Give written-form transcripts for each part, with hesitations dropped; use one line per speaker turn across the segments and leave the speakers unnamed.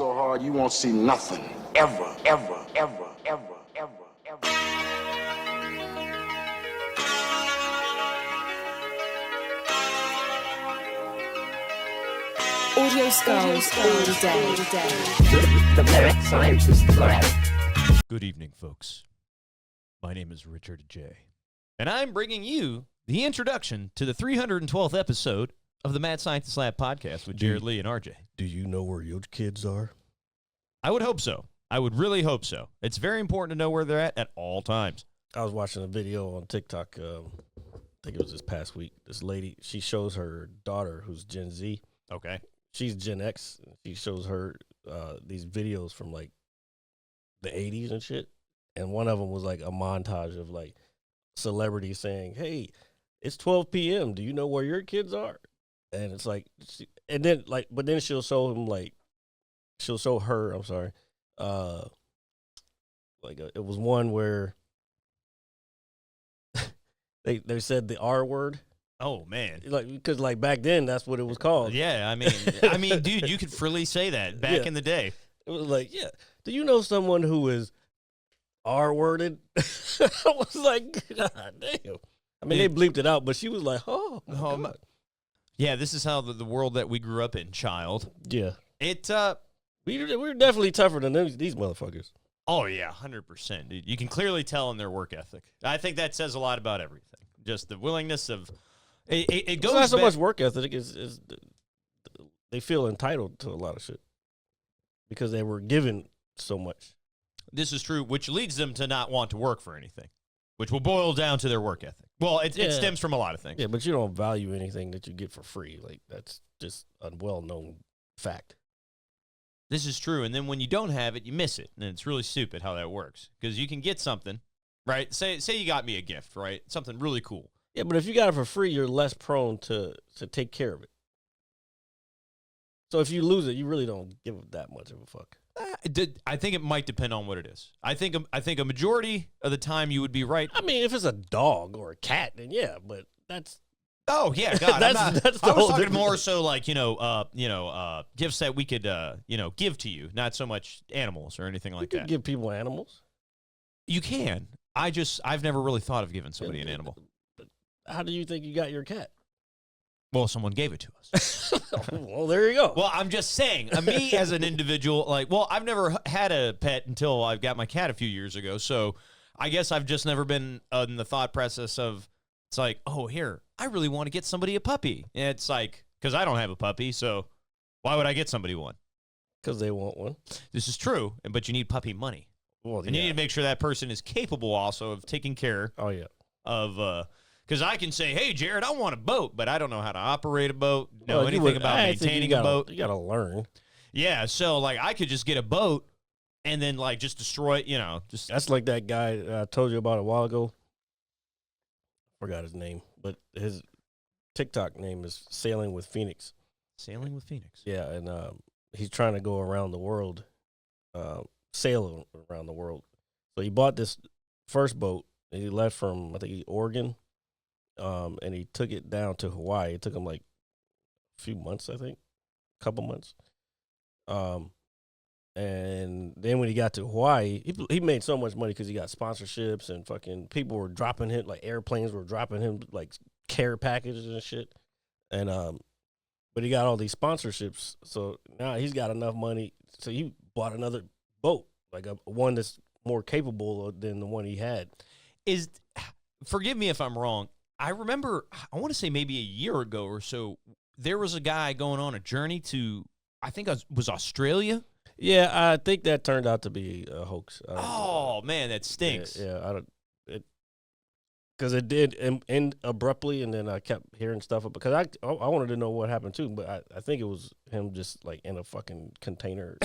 so hard you won't see nothing. Ever, ever, ever, ever, ever, ever.
Audio skulls all day.
The lyric science is forever.
Good evening, folks. My name is Richard J. And I'm bringing you the introduction to the 312th episode of the Mad Scientist Lab podcast with Jared Lee and RJ.
Do you know where your kids are?
I would hope so. I would really hope so. It's very important to know where they're at all times.
I was watching a video on TikTok, I think it was this past week. This lady, she shows her daughter, who's Gen Z.
Okay.
She's Gen X. She shows her these videos from, like, the 80s and shit. And one of them was, like, a montage of, like, celebrities saying, hey, it's 12 p.m. Do you know where your kids are? And it's like, and then, like, but then she'll show him, like, she'll show her, I'm sorry, it was one where they said the R word.
Oh, man.
Like, because, like, back then, that's what it was called.
Yeah, I mean, dude, you could freely say that back in the day.
It was like, yeah. Do you know someone who is R-worded? I was like, God damn. I mean, they bleeped it out, but she was like, oh, my God.
Yeah, this is how the world that we grew up in, child.
Yeah. We're definitely tougher than these motherfuckers.
Oh, yeah, 100%. Dude. You can clearly tell in their work ethic. I think that says a lot about everything. Just the willingness of... It goes
it's not so
back.
much work ethic. Is they feel entitled to a lot of shit because they were given so much.
This is true, which leads them to not want to work for anything, which will boil down to their work ethic. Well, it stems from a lot of things.
Yeah, but you don't value anything that you get for free. Like, that's just a well-known fact.
This is true, and then when you don't have it, you miss it, and it's really stupid how that works because you can get something, right? Say you got me a gift, right? Something really cool.
Yeah, but if you got it for free, you're less prone to take care of it. So if you lose it, you really don't give that much of a fuck.
I think it might depend on what it is. I think a majority of the time you would be right.
I mean, if it's a dog or a cat, then yeah, but that's...
Oh, yeah, God.
that's
I was talking more so like, gifts that we could, give to you, not so much animals or anything like
you
that.
Can give people animals.
You can. I've never really thought of giving somebody an animal.
How do you think you got your cat?
Well, someone gave it to us.
Well, there you go.
Well, I'm just saying, me as an individual, I've never had a pet until I got my cat a few years ago. So I guess I've just never been in the thought process of, it's like, oh, here, I really want to get somebody a puppy. And it's like, because I don't have a puppy, so why would I get somebody one?
Because they want one.
This is true, but you need puppy money.
Well,
and you need to make sure that person is capable also of taking care of because I can say, hey, Jared, I want a boat, but I don't know how to operate a boat, anything about maintaining a boat.
You got to learn.
Yeah, so, I could just get a boat and then, just destroy it, just...
That's like that guy I told you about a while ago. Forgot his name, but his TikTok name is Sailing with Phoenix.
Sailing with Phoenix.
Yeah, and he's trying to go around the world, sail around the world. So he bought this first boat, and he left from, I think, Oregon, and he took it down to Hawaii. It took him, a few months, I think, a couple months. And then when he got to Hawaii, he made so much money because he got sponsorships and fucking people were dropping him, airplanes were dropping him, care packages and shit. And, but he got all these sponsorships. So now he's got enough money. So he bought another boat, one that's more capable than the one he had.
Forgive me if I'm wrong. I remember, I want to say maybe a year ago or so, there was a guy going on a journey to, I think it was Australia.
Yeah, I think that turned out to be a hoax.
Oh, man, that stinks.
Yeah, because it did end abruptly, and then I kept hearing stuff because I wanted to know what happened too, but I think it was him just in a fucking container.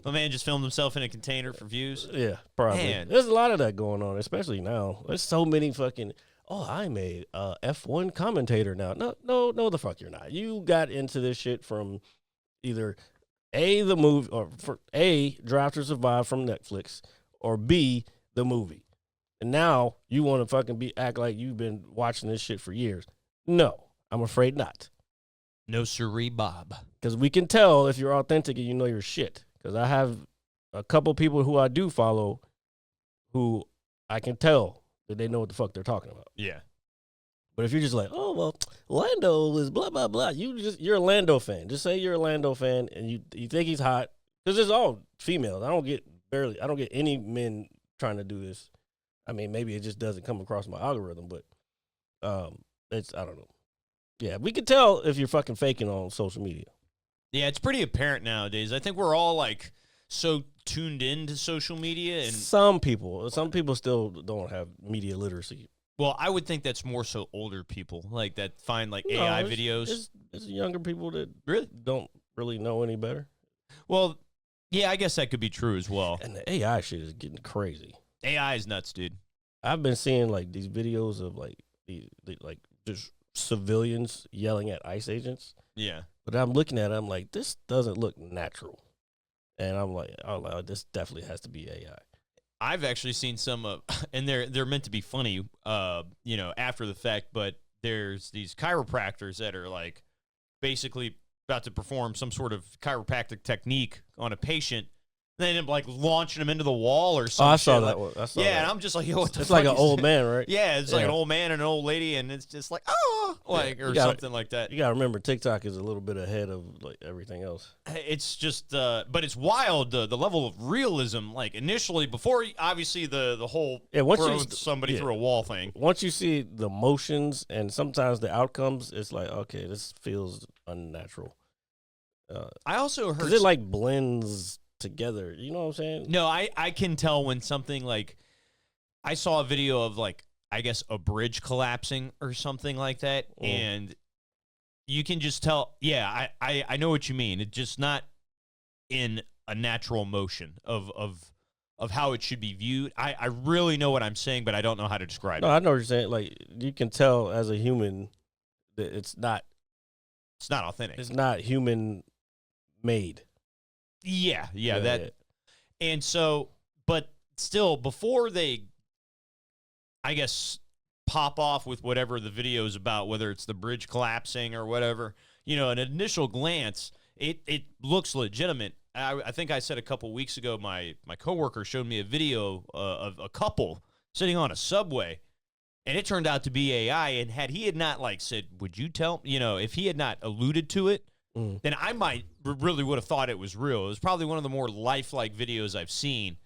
My man just filmed himself in a container for views.
Yeah, probably.
Man.
There's a lot of that going on, especially now. There's so many fucking. Oh, I'm a F1 commentator now. No, the fuck you're not. You got into this shit from either A, the movie, or for A, Drive to Survive from Netflix, or B, the movie. And now you want to fucking act like you've been watching this shit for years. No, I'm afraid not.
No siree, Bob.
Because we can tell if you're authentic and you know your shit. because I have a couple people who I do follow who I can tell that they know what the fuck they're talking about.
Yeah.
But if you're just like, oh well, Lando is blah blah blah, you're a Lando fan. Just say you're a Lando fan and you think he's hot because it's all females. I don't get any men trying to do this. I mean, maybe it just doesn't come across my algorithm, but it's I don't know. Yeah, we can tell if you're fucking faking on social media.
Yeah, it's pretty apparent nowadays. I think we're all like so tuned into social media, and
Some people still don't have media literacy.
well, I would think that's more so older people like that find like
No,
AI
it's-
videos.
It's younger people that
Really?
don't really know any better.
Well, yeah, I guess that could be true as well.
And the AI shit is getting crazy.
AI is nuts, dude.
I've been seeing like these videos of like like just civilians yelling at ICE agents,
Yeah.
but I'm looking at it, I'm like, this doesn't look natural, and I'm like, oh, this definitely has to be AI.
I've actually seen some of, and they're meant to be funny, after the fact. But there's these chiropractors that are like basically about to perform some sort of chiropractic technique on a patient. They end up like launching them into the wall or something.
I saw that one. I saw
Yeah,
that.
and I'm just like, yo, what the
It's
fuck
like an
is
old
that?
man, right?
Yeah, it's like
Yeah.
an old man and an old lady, and it's just like, or
gotta-
something like that.
You gotta remember, TikTok is a little bit ahead of like everything else.
It's just, but it's wild the level of realism. Like initially, before obviously the whole
Once you
throwing somebody through a wall thing.
once you see the motions and sometimes the outcomes, it's like, okay, this feels unnatural.
I also heard
Because it like blends together. You know what I'm saying?
No, I can tell when something like I saw a video of like I guess a bridge collapsing or something like that, and you can just tell. Yeah, I know what you mean. It's just not in a natural motion of how it should be viewed. I really know what I'm saying, but I don't know how to describe
No,
it.
I know what you're saying. Like you can tell as a human that it's not
Authentic.
it's not human made.
Yeah, that. And so, but still, before they, I guess, pop off with whatever the video is about, whether it's the bridge collapsing or whatever, an initial glance, it looks legitimate. I think I said a couple weeks ago, my coworker showed me a video of a couple sitting on a subway, and it turned out to be AI. And had he had not like said, "Would you tell?" If he had not alluded to it, then I might really would have thought it was real. It was probably one of the more lifelike videos I've seen,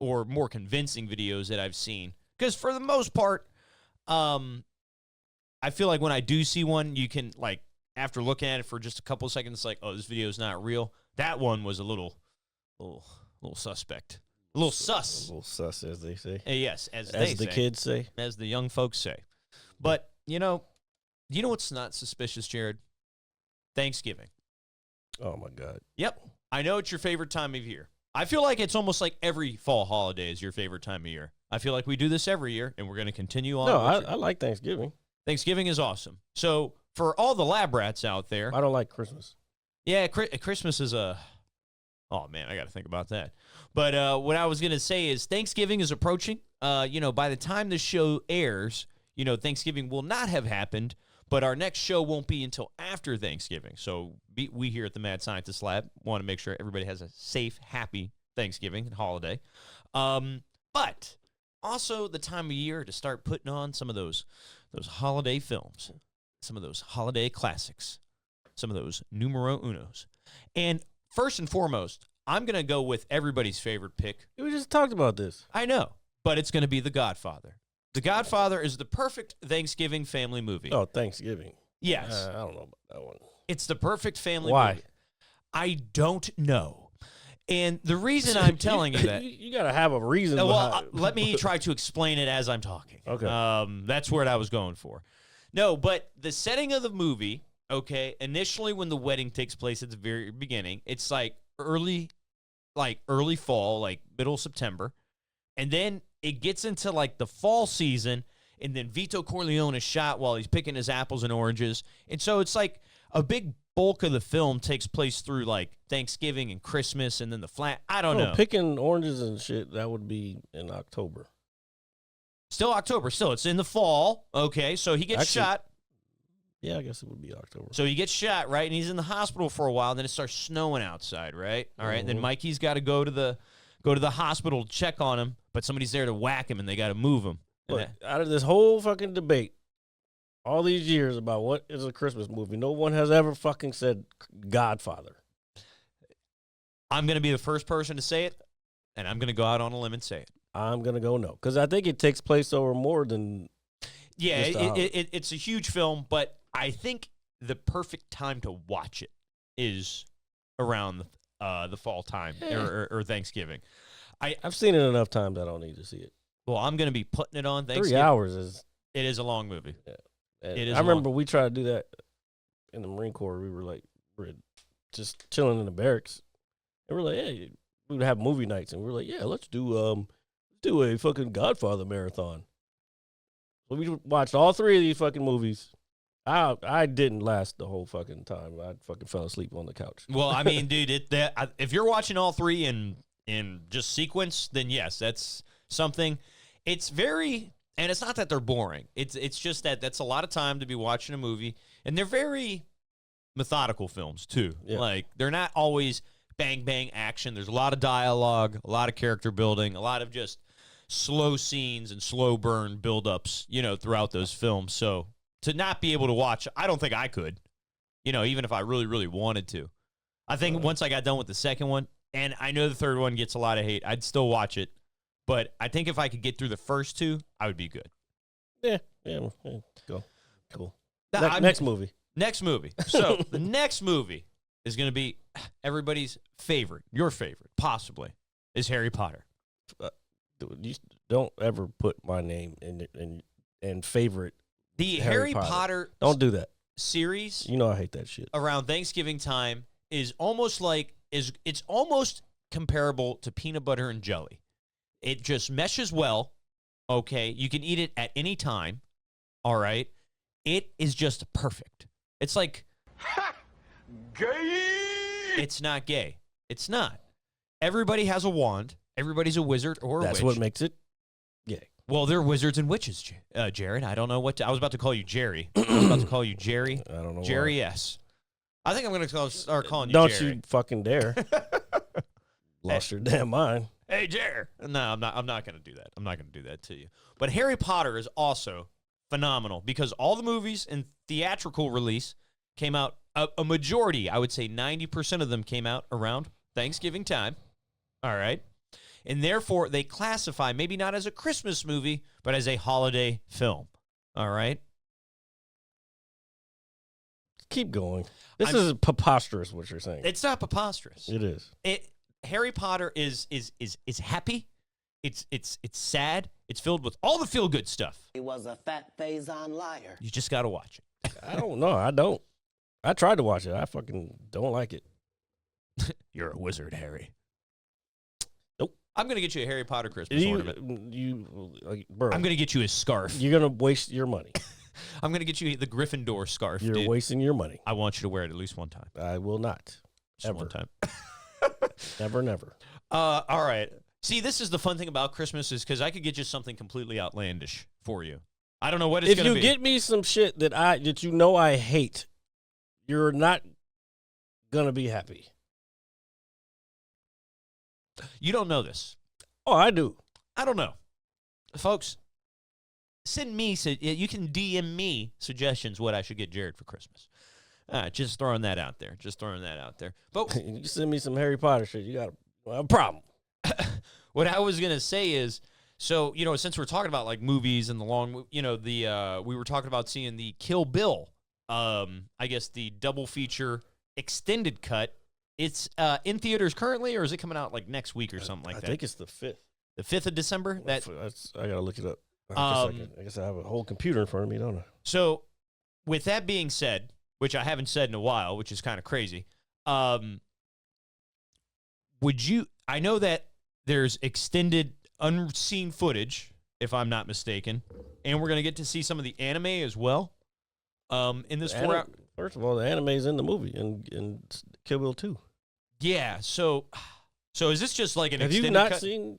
or more convincing videos that I've seen. Because for the most part, I feel like when I do see one, you can like after looking at it for just a couple of seconds, like, oh, this video is not real. That one was a little suspect, a little sus.
A little sus, as they say.
Yes, as
As
they
the
say.
kids say.
As the young folks say. But you know what's not suspicious, Jared? Thanksgiving.
Oh my God.
Yep. I know it's your favorite time of year. I feel like it's almost like every fall holiday is your favorite time of year. I feel like we do this every year, and we're going to continue on.
No,
with
I like Thanksgiving.
Thanksgiving is awesome. So for all the lab rats out there,
I don't like Christmas.
yeah, Christmas is a. Oh man, I got to think about that. But what I was going to say is Thanksgiving is approaching. By the time the show airs, Thanksgiving will not have happened. But our next show won't be until after Thanksgiving. So we here at the Mad Scientist Lab want to make sure everybody has a safe, happy Thanksgiving and holiday. But also the time of year to start putting on some of those holiday films, some of those holiday classics, some of those numero unos. And first and foremost, I'm going to go with everybody's favorite pick.
We just talked about this.
I know, but it's going to be The Godfather. The Godfather is the perfect Thanksgiving family movie.
Oh, Thanksgiving.
Yes.
I don't know about that one.
It's the perfect family
Why?
movie. I don't know. And the reason I'm telling you that...
You got to have a reason behind
let me try to explain it as I'm talking.
Okay.
That's what I was going for. No, but the setting of the movie, okay, initially when the wedding takes place at the very beginning, it's like early fall, like middle September. And then it gets into like the fall season, and then Vito Corleone is shot while he's picking his apples and oranges. And so it's like a big bulk of the film takes place through like Thanksgiving and Christmas and then the flat. I don't know.
Picking oranges and shit, that would be in October.
Still October. Still, it's in the fall. Okay, so he gets
Actually,
shot.
Yeah, I guess it would be October.
So he gets shot, right? And he's in the hospital for a while. And then it starts snowing outside, right? All right. And then Mikey's got to go to the hospital to check on him, but somebody's there to whack him, and they got to move him.
But out of this whole fucking debate, all these years about what is a Christmas movie, no one has ever fucking said Godfather.
I'm going to be the first person to say it, and I'm going to go out on a limb and say it.
I'm going to go no, because I think it takes place over more than.
Yeah, it's a huge film, but I think the perfect time to watch it is around the fall time or Thanksgiving.
I've seen it enough times I don't need to see it.
Well, I'm going to be putting it on Thanksgiving.
3 hours is.
It is a long movie.
Yeah.
It is.
I remember we tried to do that in the Marine Corps. We were just chilling in the barracks, and we're like, hey, we would have movie nights, and we're like, yeah, let's do a fucking Godfather marathon. So we watched all 3 of these fucking movies. I didn't last the whole fucking time. I fucking fell asleep on the couch.
Well, I mean, dude, if you're watching all 3 in just sequence, then yes, that's something. It's very, and it's not that they're boring. It's just that's a lot of time to be watching a movie, and they're very methodical films too.
Yeah.
Like they're not always bang bang action. There's a lot of dialogue, a lot of character building, a lot of just slow scenes and slow burn buildups, throughout those films. So to not be able to watch, I don't think I could, even if I really, really wanted to. I think once I got done with the second one, and I know the third one gets a lot of hate, I'd still watch it. But I think if I could get through the first 2, I would be good.
Yeah, go. Cool. Next movie.
Next movie. So the next movie is going to be everybody's favorite, your favorite, possibly, is Harry Potter.
You don't ever put my name in favorite.
The Harry Potter
don't do that
series.
I hate that shit.
Around Thanksgiving time is almost it's almost comparable to peanut butter and jelly. It just meshes well. Okay, you can eat it at any time. All right, it is just perfect. It's like
Gay.
It's not gay. It's not. Everybody has a wand. Everybody's a wizard or a witch.
That's what makes it gay.
Well, they're wizards and witches, Jared. I don't know what I was about to call you Jerry. I was about to call you Jerry.
I don't know.
Jerry S. I think I'm going to start calling you
Don't
Jerry.
you fucking dare. Lost your damn mind.
Hey, Jerry. No, I'm not going to do that. I'm not going to do that to you. But Harry Potter is also phenomenal because all the movies in theatrical release came out, a majority, I would say 90% of them came out around Thanksgiving time. All right. And therefore, they classify maybe not as a Christmas movie, but as a holiday film. All right?
Keep going. This is preposterous what you're saying.
It's not preposterous.
It is.
Harry Potter is happy. It's sad. It's filled with all the feel-good stuff.
He was a fat-faced liar.
You just got to watch it.
I don't know. I don't. I tried to watch it. I fucking don't like it.
You're a wizard, Harry.
Nope.
I'm going to get you a Harry Potter Christmas ornament.
Bro,
I'm going to get you a scarf.
You're going to waste your money.
I'm going to get you the Gryffindor scarf.
You're wasting your money.
I want you to wear it at least one time.
I will not.
Just
ever.
one time.
Never.
All right. See, this is the fun thing about Christmas is because I could get you something completely outlandish for you. I don't know what it's going to be.
If you get me some shit that I hate, you're not going to be happy.
You don't know this.
Oh, I do.
I don't know. Folks, send me, you can DM me suggestions what I should get Jared for Christmas. Just throwing that out there. But
you send me some Harry Potter shit, you got a problem.
What I was going to say is, so, since we're talking about like movies and the long, we were talking about seeing the Kill Bill, I guess the double feature extended cut. It's in theaters currently, or is it coming out like next week or something like that?
I think it's the 5th.
The 5th of December?
I got to look it up. I guess I have a whole computer in front of me, don't I?
So, with that being said, which I haven't said in a while, which is kind of crazy, I know that there's extended unseen footage, if I'm not mistaken, and we're going to get to see some of the anime as well in this 4 hour.
First of all, the anime's in the movie, in Kill Bill 2.
Yeah, so is this just like an extended
cut? Have you not
cut?
seen?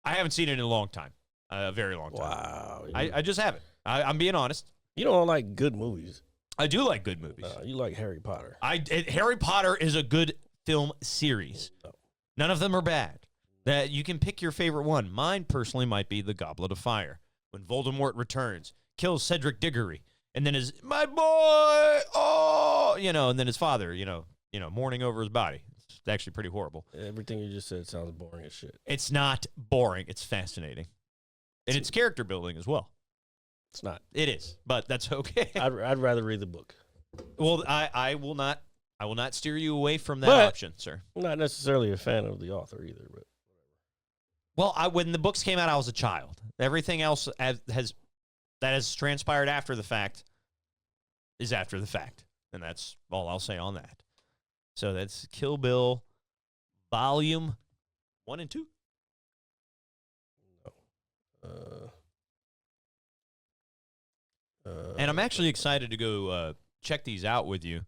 I haven't seen it in a long time, a very long time.
Wow.
I just haven't. I'm being honest.
You don't like good movies.
I do like good movies.
You like Harry Potter.
Harry Potter is a good film series.
No.
None of them are bad. That you can pick your favorite one. Mine personally might be The Goblet of Fire. When Voldemort returns, kills Cedric Diggory, and then his my boy, and then his father, mourning over his body. It's actually pretty horrible.
Everything you just said sounds boring as shit.
It's not boring. It's fascinating, and it's character building as well.
It's not.
It is, but that's okay.
I'd rather read the book.
Well, I will not. I will not steer you away from that
But-
option, sir.
I'm not necessarily a fan of the author either, but
Well, when the books came out, I was a child. Everything else has transpired after the fact is after the fact, and that's all I'll say on that. So that's Kill Bill, Volume 1 and 2. And I'm actually excited to go check these out with you.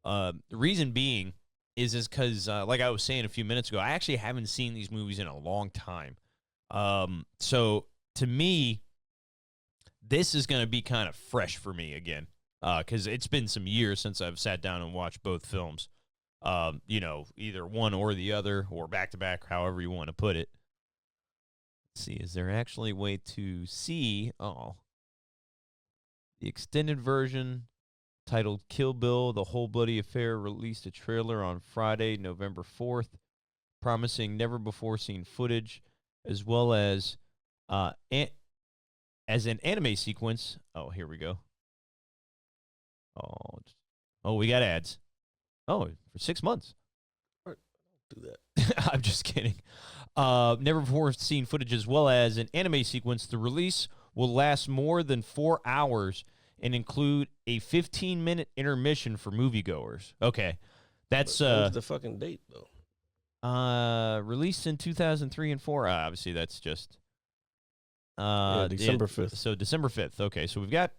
The reason being is because, like I was saying a few minutes ago, I actually haven't seen these movies in a long time. So to me, this is going to be kind of fresh for me again, because it's been some years since I've sat down and watched both films. Either one or the other, or back to back, however you want to put it. Let's see, is there actually a way to see? The extended version titled Kill Bill, The Whole Bloody Affair released a trailer on Friday, November 4th, promising never-before-seen footage, as well as as an anime sequence. Oh, here we go. Oh, we got ads. Oh, for 6 months.
do that.
I'm just kidding. Never-before-seen footage, as well as an anime sequence. The release will last more than 4 hours and include a 15-minute intermission for moviegoers. Okay. That's
What's the fucking date, though?
Released in 2003 and 4. Obviously, that's just
December 5th.
So December 5th. Okay, so we've got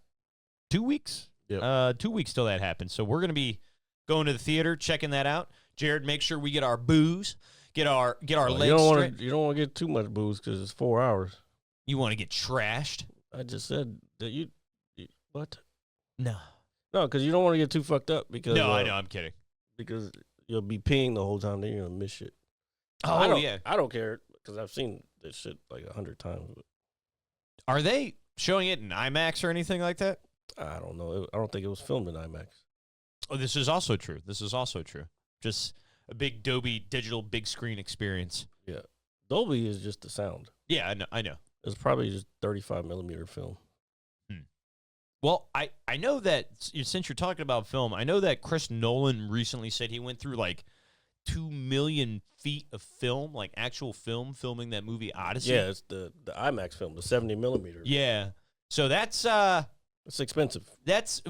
2 weeks.
Yep.
2 weeks till that happens. So we're going to be going to the theater, checking that out. Jared, make sure we get our booze, get our legs straight.
You don't want to get too much booze because it's 4 hours.
You want to get trashed?
I just said that you what?
No.
No, because you don't want to get too fucked up because
No, I know. I'm kidding.
because you'll be peeing the whole time. Then you're gonna miss shit.
Oh, yeah.
I don't care because I've seen this shit like 100 times. But
Are they showing it in IMAX or anything like that?
I don't know. I don't think it was filmed in IMAX.
Oh, this is also true. Just a big Dolby digital big screen experience.
Yeah, Dolby is just the sound.
Yeah, I know.
It's probably just 35 millimeter film.
Well, I know that since you're talking about film, I know that Chris Nolan recently said he went through like 2 million feet of film, like actual film, filming that movie Odyssey.
Yeah, it's the IMAX film, the 70 millimeter.
Yeah. So that's
It's expensive.
that's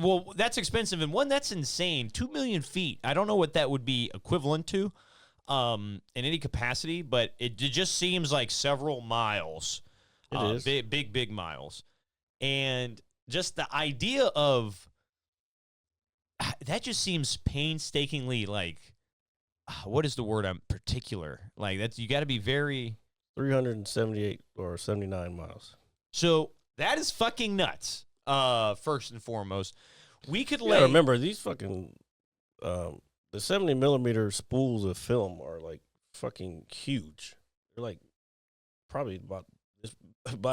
expensive, and one, that's insane. 2 million feet. I don't know what that would be equivalent to in any capacity, but it just seems like several miles.
It is.
Big miles. And just the idea of that just seems painstakingly like, what is the word? I'm particular. Like that's, you got to be very
378 or 79 miles.
So that is fucking nuts. First and foremost, we could
Yeah, remember these fucking the 70 millimeter spools of film are like fucking huge. They're like probably about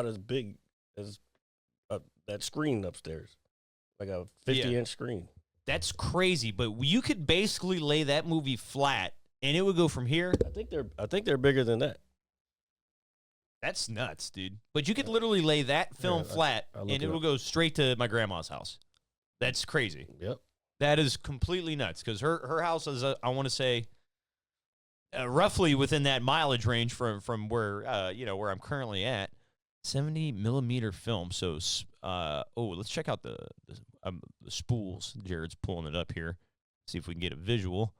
as big as that screen upstairs, like a 50-inch screen.
That's crazy, but you could basically lay that movie flat, and it would go from here.
I think they're bigger than that.
That's nuts, dude. But you could literally lay that film flat,
I'll
and
look
it
it
will
up.
go straight to my grandma's house. That's crazy.
Yep.
That is completely nuts, because her house is, I want to say, roughly within that mileage range from where where I'm currently at. 70 millimeter film. So, let's check out the spools. Jared's pulling it up here. See if we can get a visual.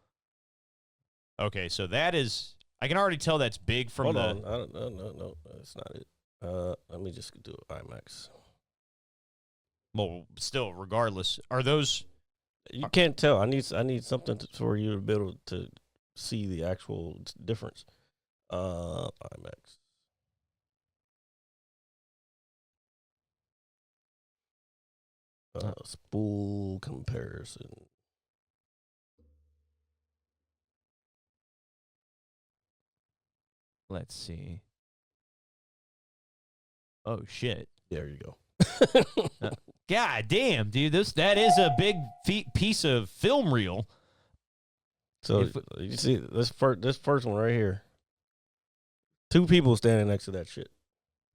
Okay, so that is. I can already tell that's big from
Hold on. No, that's not it. Let me just do IMAX.
Well, still, regardless, are those?
You can't tell. I need something for you to be able to see the actual difference. IMAX. Spool comparison.
Let's see. Oh shit!
There you go.
God damn, dude, that is a big piece of film reel.
So you see this first one right here. 2 people standing next to that shit.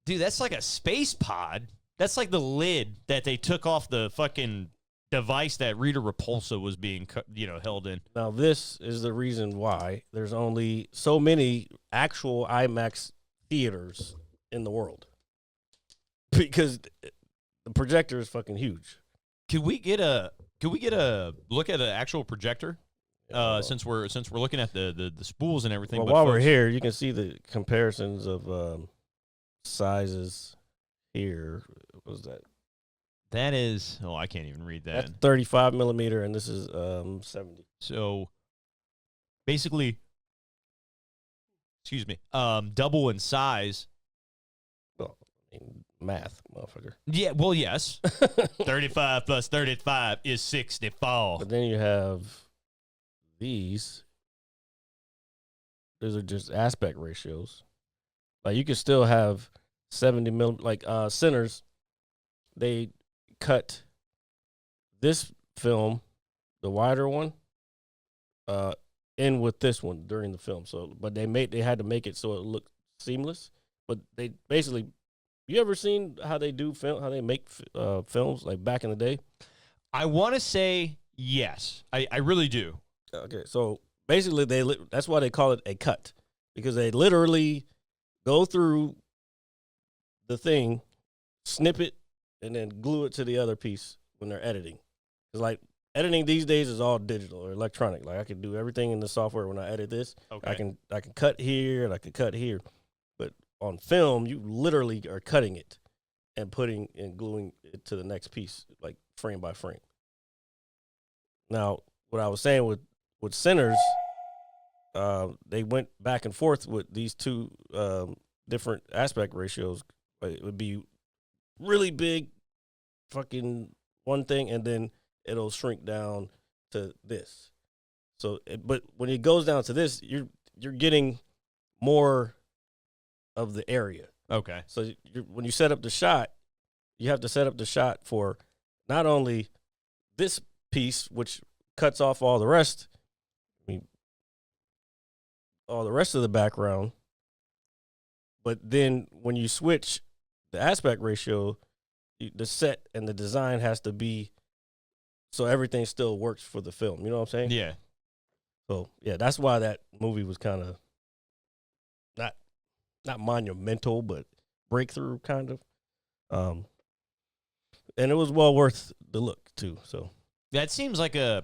Dude, that's like a space pod. That's like the lid that they took off the fucking device that Rita Repulsa was being, held in.
Now, this is the reason why there's only so many actual IMAX theaters in the world. Because the projector is fucking huge.
Could we get a look at an actual projector? Since we're looking at the spools and everything.
Well,
but
while we're here, you can see the comparisons of sizes here. What was that?
That is, I can't even read that.
That's 35 millimeter, and this is 70.
So basically, excuse me, double in size.
Well, I mean, math, motherfucker.
Yeah, well, yes. 35 plus 35 is 64.
But then you have these. Those are just aspect ratios. Like you can still have 70 mil. Like Sinners, they cut this film, the wider one, in with this one during the film. So, but they had to make it so it looked seamless. But they basically, you ever seen how they do film? How they make films like back in the day?
I want to say yes. I really do.
Okay, so basically that's why they call it a cut, because they literally go through the thing, snip it, and then glue it to the other piece when they're editing. It's like editing these days is all digital or electronic. Like I can do everything in the software when I edit this.
Okay.
I can cut here and I can cut here, but on film you literally are cutting it and putting and gluing it to the next piece, like frame by frame. Now, what I was saying with Sinners, they went back and forth with these 2 different aspect ratios. It would be really big, fucking one thing, and then it'll shrink down to this. So, but when it goes down to this, you're getting more of the area.
Okay.
So when you set up the shot, you have to set up the shot for not only this piece, which cuts off all the rest. I mean, all the rest of the background. But then when you switch the aspect ratio, the set and the design has to be so everything still works for the film. You know what I'm saying?
Yeah.
So, yeah, that's why that movie was kind of not monumental, but breakthrough kind of. And it was well worth the look, too. So
That seems like a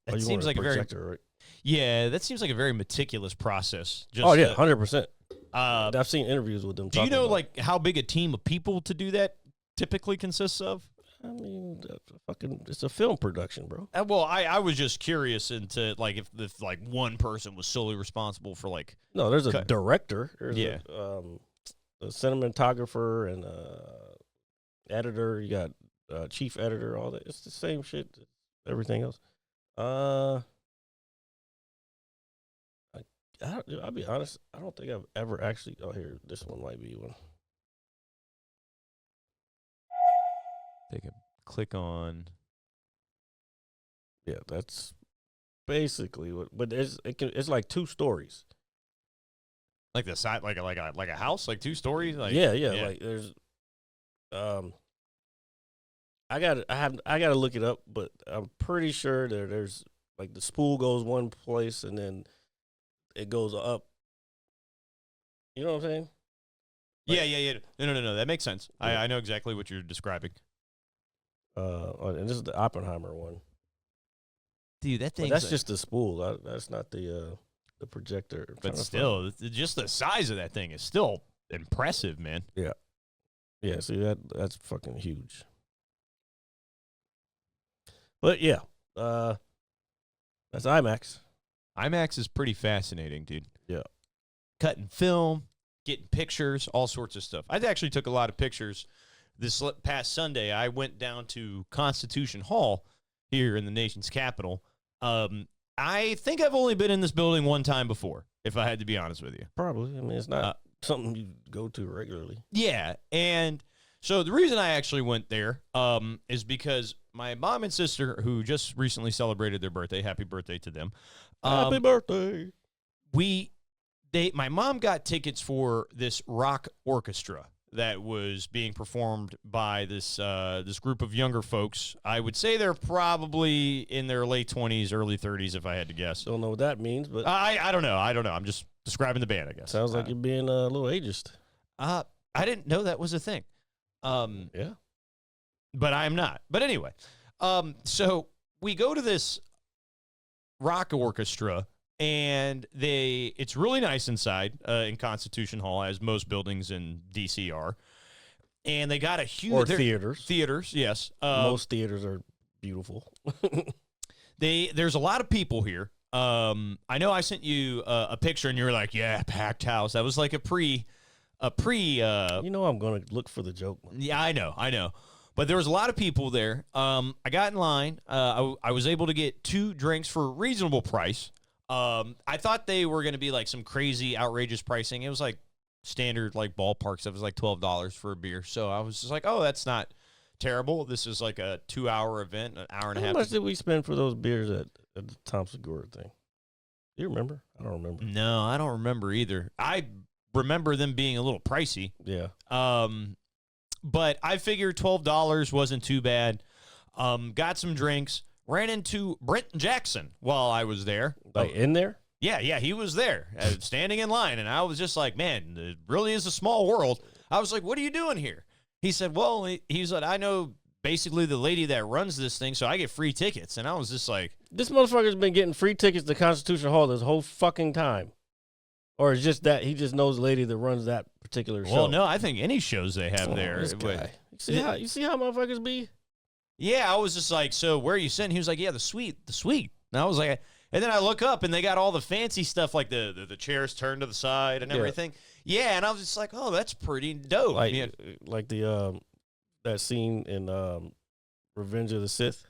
projector, right?
Yeah, that seems like a very meticulous process. Just,
100%.
Uh,
I've seen interviews with them.
do you know
about
like how big a team of people to do that typically consists of?
I mean, it's a film production, bro.
Well, I was just curious into like if like one person was solely responsible for like.
No, there's a director. There's
Yeah.
a cinematographer and editor. You got chief editor. All that. It's the same shit. Everything else. I'll be honest. I don't think I've ever actually. Oh, here, this one might be one.
Take a click on.
Yeah, that's basically what. But it's like 2 stories.
Like the side, like a house, like 2 stories. Like
Yeah. Like there's, I gotta look it up, but I'm pretty sure there's like the spool goes one place and then it goes up. You know what I'm saying?
Yeah. No. That makes sense.
Yeah.
I know exactly what you're describing.
And this is the Oppenheimer one.
Dude, that thing.
That's just the spool. That's not the projector. I'm
But
trying to
still, just the size of that thing is still impressive, man.
Yeah, see that's fucking huge. But yeah, that's IMAX.
IMAX is pretty fascinating, dude.
Yeah.
Cutting film, getting pictures, all sorts of stuff. I actually took a lot of pictures this past Sunday, I went down to Constitution Hall here in the nation's capital. I think I've only been in this building one time before, if I had to be honest with you.
Probably. I mean, it's not something you go to regularly.
Yeah, and so the reason I actually went there is because my mom and sister, who just recently celebrated their birthday, happy birthday to them.
Happy birthday.
My mom got tickets for this rock orchestra that was being performed by this group of younger folks. I would say they're probably in their late 20s, early 30s, if I had to guess.
Don't know what that means, but
I don't know. I'm just describing the band, I guess.
Sounds like you're being a little ageist.
I didn't know that was a thing.
Yeah.
But I am not. But anyway, so we go to this rock orchestra, and it's really nice inside in Constitution Hall, as most buildings in D.C. are. And they got a huge...
Or theaters.
Theaters, yes.
Most theaters are beautiful.
There's a lot of people here. I know I sent you a picture, and you were like, yeah, packed house. That was like a pre...
You know I'm going to look for the joke.
Yeah, I know. But there was a lot of people there. I got in line. I was able to get 2 drinks for a reasonable price. I thought they were going to be like some crazy, outrageous pricing. It was like standard, like ballpark stuff. It was like $12 for a beer. So I was just like, oh, that's not terrible. This is like a 2-hour event, an hour and a half.
How much did we spend for those beers at the Thompson Gore thing? Do you remember? I don't remember.
No, I don't remember either. I remember them being a little pricey.
Yeah.
But I figured $12 wasn't too bad. Got some drinks. Ran into Brent Jackson while I was there.
Like in there?
Yeah, he was there, standing in line. And I was just like, man, it really is a small world. I was like, what are you doing here? He said, well, he said, I know basically the lady that runs this thing, so I get free tickets. And I was just like...
This motherfucker's been getting free tickets to Constitution Hall this whole fucking time. Or it's just that he just knows the lady that runs that particular show.
Well, no, I think any shows they have there.
This guy. You see how motherfuckers be?
Yeah, I was just like, so where are you sitting? He was like, yeah, the suite. And I was like, and then I look up and they got all the fancy stuff, like the chairs turned to the side and everything. Yeah, and I was just like, oh, that's pretty dope.
Like the that scene in Revenge of the Sith.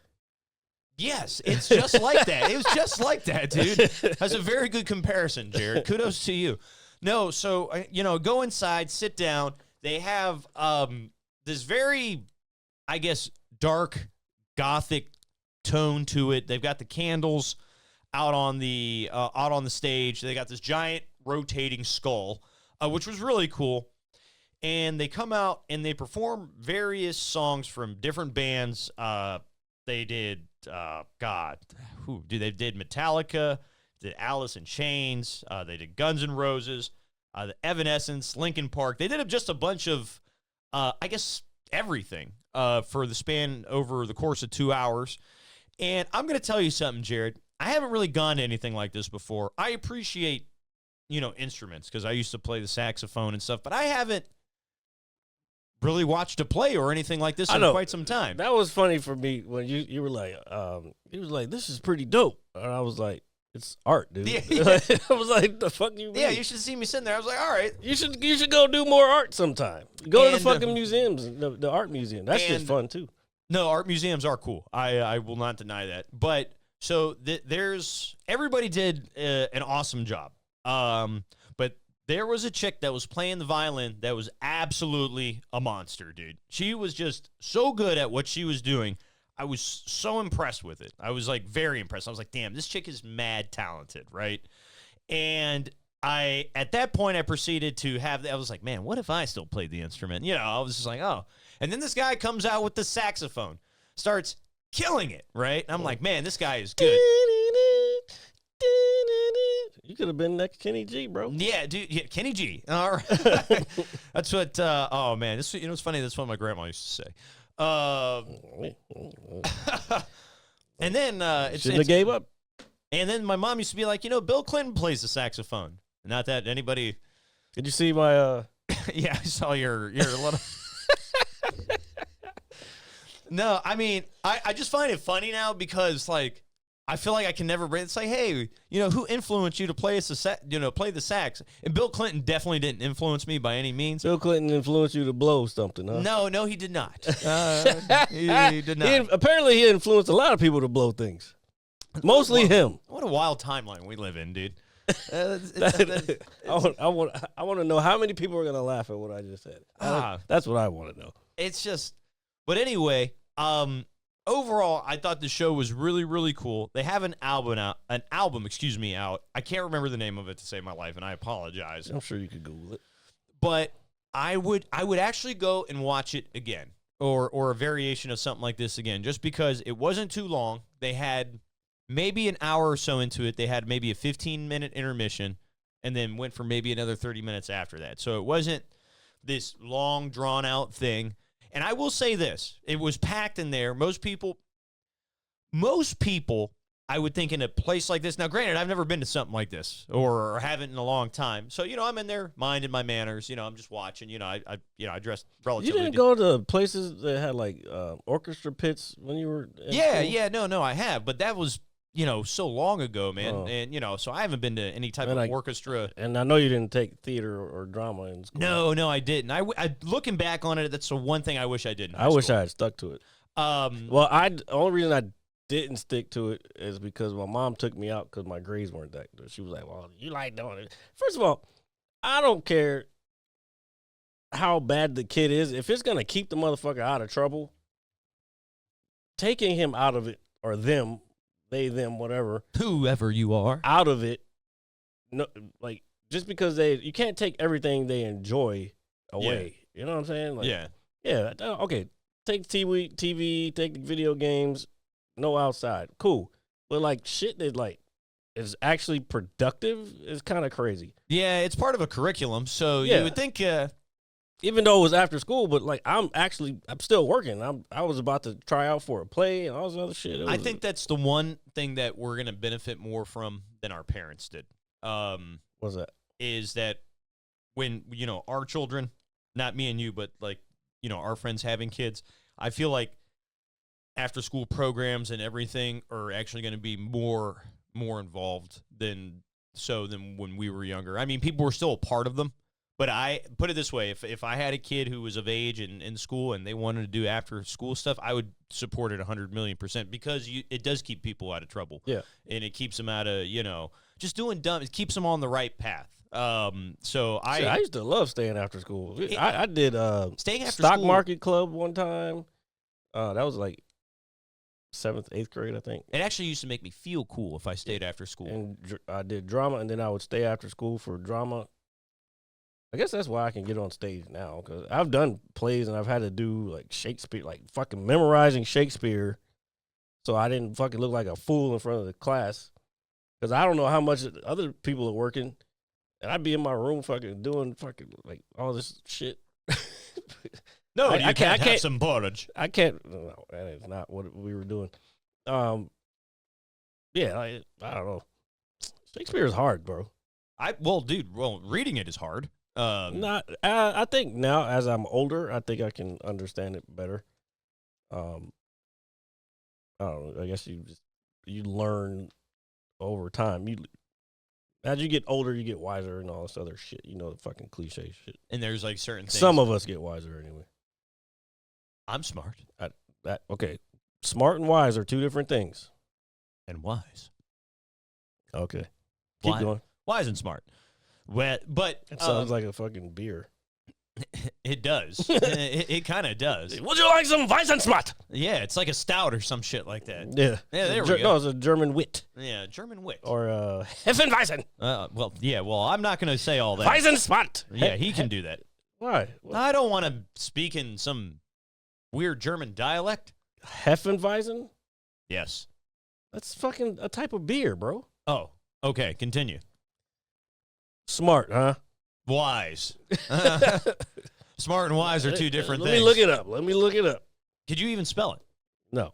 Yes, it's just like that. It was just like that, dude. That's a very good comparison, Jared. Kudos to you. No, so, go inside, sit down. They have this very, I guess, dark, gothic tone to it. They've got the candles out on the stage. They got this giant rotating skull, which was really cool. And they come out and they perform various songs from different bands. They did, they did Metallica, did Alice in Chains, they did Guns N' Roses, the Evanescence, Linkin Park. They did just a bunch of, I guess, everything for the span over the course of 2 hours. And I'm going to tell you something, Jared. I haven't really gone to anything like this before. I appreciate, instruments because I used to play the saxophone and stuff, but I haven't really watched a play or anything like this in quite some time.
That was funny for me when you were like, he was like, this is pretty dope. And I was like, it's art, dude.
Yeah.
I was like, the fuck you mean?
Yeah, you should see me sitting there. I was like, all right.
You should go do more art sometime. Go to the fucking museums, the art museum. That's just fun too.
No, art museums are cool. I will not deny that. But so everybody did an awesome job. But there was a chick that was playing the violin that was absolutely a monster, dude. She was just so good at what she was doing. I was so impressed with it. I was like very impressed. I was like, damn, this chick is mad talented, right? And at that point, I proceeded to I was like, man, what if I still played the instrument? I was just like, oh. And then this guy comes out with the saxophone, starts killing it, right? And I'm like, man, this guy is good.
You could have been next Kenny G, bro.
Yeah, dude. Yeah, Kenny G. All right. That's what, oh, man. It's funny. That's what my grandma used to say. And then
shouldn't have gave up.
And then my mom used to be like, Bill Clinton plays the saxophone. Not that anybody.
Did you see my?
Yeah, I saw your little. No, I mean, I just find it funny now because like I feel like I can never bring. It's like, hey, who influenced you to play play the sax? And Bill Clinton definitely didn't influence me by any means.
Bill Clinton influenced you to blow something, huh?
No, he did not. He did not.
Apparently, he influenced a lot of people to blow things. Mostly him.
What a wild timeline we live in, dude.
I want to know how many people are gonna laugh at what I just said. That's what I want to know.
It's just, but anyway, overall, I thought the show was really, really cool. They have an album out. I can't remember the name of it to save my life, and I apologize.
I'm sure you could Google it.
But I would actually go and watch it again, or a variation of something like this again, just because it wasn't too long. They had maybe an hour or so into it. They had maybe a 15-minute intermission, and then went for maybe another 30 minutes after that. So it wasn't this long, drawn-out thing. And I will say this. It was packed in there. Most people, I would think in a place like this. Now, granted, I've never been to something like this or haven't in a long time. So, I'm in there minding my manners. I'm just watching. I dressed relatively.
You didn't go to places that had like orchestra pits when you were in school?
No, I have. But that was, so long ago, man. Oh. And, so I haven't been to any type of orchestra.
And I know you didn't take theater or drama in school.
No, I didn't. I looking back on it, that's the one thing I wish I didn't.
I wish I had stuck to it. The only reason I didn't stick to it is because my mom took me out because my grades weren't that good. She was like, well, you like doing it. First of all, I don't care how bad the kid is. If it's going to keep the motherfucker out of trouble, taking him out of it, or them, they, them, whatever.
Whoever you are.
Out of it, no, like, just because you can't take everything they enjoy away. Yeah. You know what I'm saying? Like, yeah, okay. Take TV, take the video games, no outside. Cool. But, like, shit that, like, is actually productive is kind of crazy.
Yeah, it's part of a curriculum, so you would think...
even though it was after school, but, like, I'm still working. I was about to try out for a play and all this other shit.
I think that's the one thing that we're going to benefit more from than our parents did.
What's that?
Is that when, our children, not me and you, but, like, our friends having kids, I feel like after-school programs and everything are actually going to be more involved than when we were younger. I mean, people were still a part of them, but I put it this way: if I had a kid who was of age and in school and they wanted to do after-school stuff, I would support it 100,000,000% because it does keep people out of trouble.
Yeah,
and it keeps them out of just doing dumb. It keeps them on the right path. So I
used to love staying after school. I did
staying after
stock
school,
market club one time. That was like 7th, 8th grade, I think.
It actually used to make me feel cool if I stayed after school.
And I did drama, and then I would stay after school for drama. I guess that's why I can get on stage now, because I've done plays and I've had to do like Shakespeare, like fucking memorizing Shakespeare, so I didn't fucking look like a fool in front of the class, because I don't know how much other people are working, and I'd be in my room fucking doing fucking like all this shit.
No, I can't have some porridge.
I can't. No, that is not what we were doing. Yeah, I don't know. Shakespeare is hard, bro.
Reading it is hard.
I think now as I'm older, I think I can understand it better. I don't know. I guess you learn over time. As you get older, you get wiser and all this other shit. The fucking cliche shit.
And there's like certain things.
Some of us get wiser anyway.
I'm smart.
Okay. Smart and wise are two different things.
And wise.
Okay. Keep going.
Wise and smart. But
it sounds like a fucking beer.
It does. it kind of does.
Would you like some Weiss and Smart?
Yeah, it's like a stout or some shit like that.
Yeah.
Yeah, there we go.
No, it's a German wit.
Yeah, German wit.
Or Hefenweizen.
Well, I'm not going to say all that.
Weiss and Smart.
Yeah, he can do that.
Why?
I don't want to speak in some weird German dialect.
Hefenweizen?
Yes.
That's fucking a type of beer, bro.
Oh, okay, continue.
Smart, huh?
Wise. Smart and wise are two different things.
Let me look it up.
Could you even spell it?
No.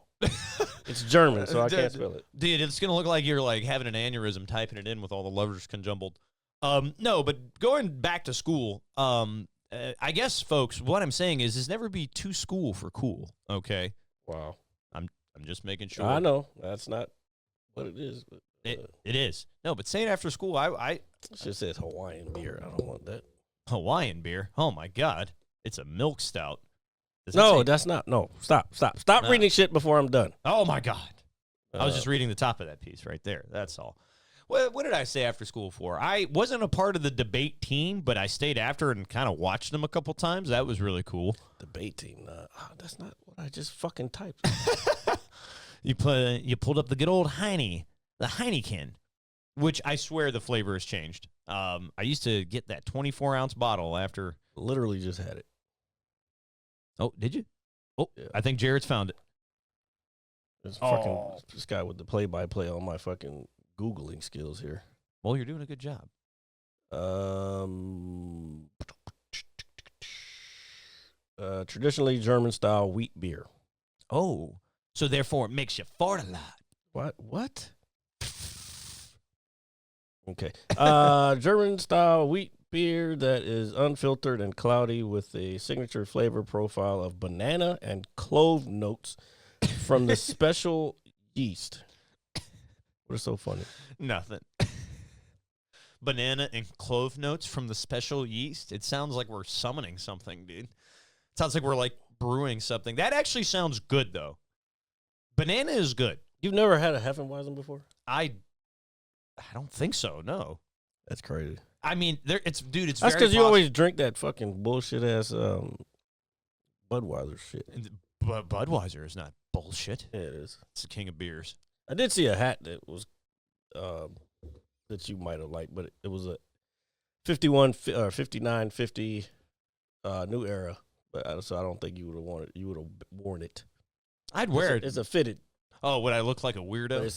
It's German, so I can't spell it.
Dude, it's going to look like you're like having an aneurysm typing it in with all the letters conjumbled. No, but going back to school, I guess, folks, what I'm saying is never be too school for cool, okay?
Wow.
I'm just making sure.
I know. That's not what it is. But,
It is. No, but saying after school, I
it just says Hawaiian beer. I don't want that.
Hawaiian beer. Oh my God, it's a milk stout. Does it
No,
say-
that's not. No, stop
No.
reading shit before I'm done.
Oh my God, I was just reading the top of that piece right there. That's all. What did I say after school for? I wasn't a part of the debate team, but I stayed after and kind of watched them a couple times. That was really cool.
Debate team. That's not what I just fucking typed.
You pulled up the good old the Heineken, which I swear the flavor has changed. I used to get that 24-ounce bottle after.
Literally just had it.
Oh, did you? Oh,
Yeah.
I think Jared's found it.
This fucking this guy with the play-by-play on my fucking Googling skills here.
Well, you're doing a good job.
Traditionally German-style wheat beer.
Oh, so therefore it makes you fart a lot.
What? Okay. German-style wheat beer that is unfiltered and cloudy with a signature flavor profile of banana and clove notes from the special yeast. What is so funny?
Nothing. Banana and clove notes from the special yeast. It sounds like we're summoning something, dude. It sounds like we're like brewing something. That actually sounds good, though. Banana is good.
You've never had a Hefeweizen before?
I don't think so. No.
That's crazy.
I mean, it's
That's
very
because you
possible.
always drink that fucking bullshit ass Budweiser shit.
But Budweiser is not bullshit.
Yeah, it is.
It's the king of beers.
I did see a hat that was that you might have liked, but it was a 5950 New Era. But so I don't think you would have wanted. You would have worn it.
I'd wear it.
It's a fitted.
Oh, would I look like a
But
weirdo?
it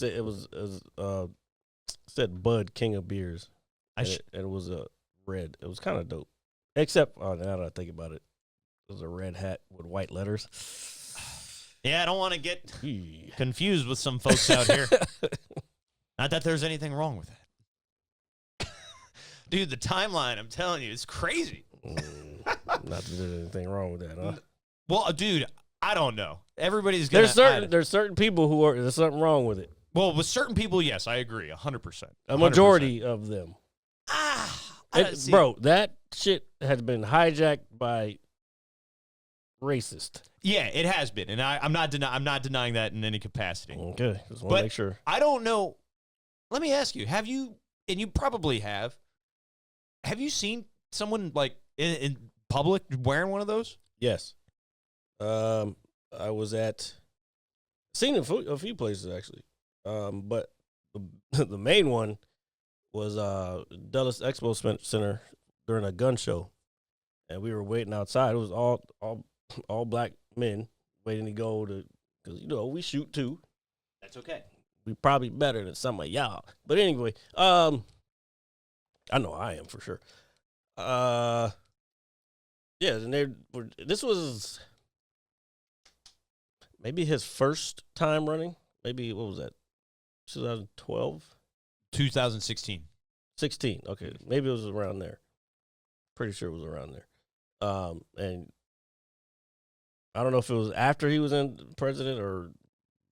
said Bud King of Beers.
I
And it was a red. It was kind of dope. Except now that I think about it, it was a red hat with white letters.
Yeah, I don't want to get
Eee.
confused with some folks out here. Not that there's anything wrong with that. Dude, the timeline, I'm telling you, it's crazy.
Not that there's anything wrong with that, huh?
Well, dude, I don't know. Everybody's gonna.
There's certain people who are there's something wrong with it.
Well, with certain people, yes, I agree, 100%.
A majority of them.
See,
Bro, that shit has been hijacked by racist.
Yeah, it has been, and I'm not denying that in any capacity.
Okay, just want
But
to make sure.
I don't know. Let me ask you: have you? And you probably have. Have you seen someone like in public wearing one of those?
Yes. I was seen a few places actually. But the main one was Dulles Expo Center during a gun show, and we were waiting outside. It was all black men waiting to go to, because we shoot too.
That's okay.
We probably better than some of y'all. But anyway, I know I am for sure. Yeah, and this was maybe his first time running. Maybe, what was that, 2012?
2016.
16, okay. Maybe it was around there. Pretty sure it was around there. And I don't know if it was after he was in president or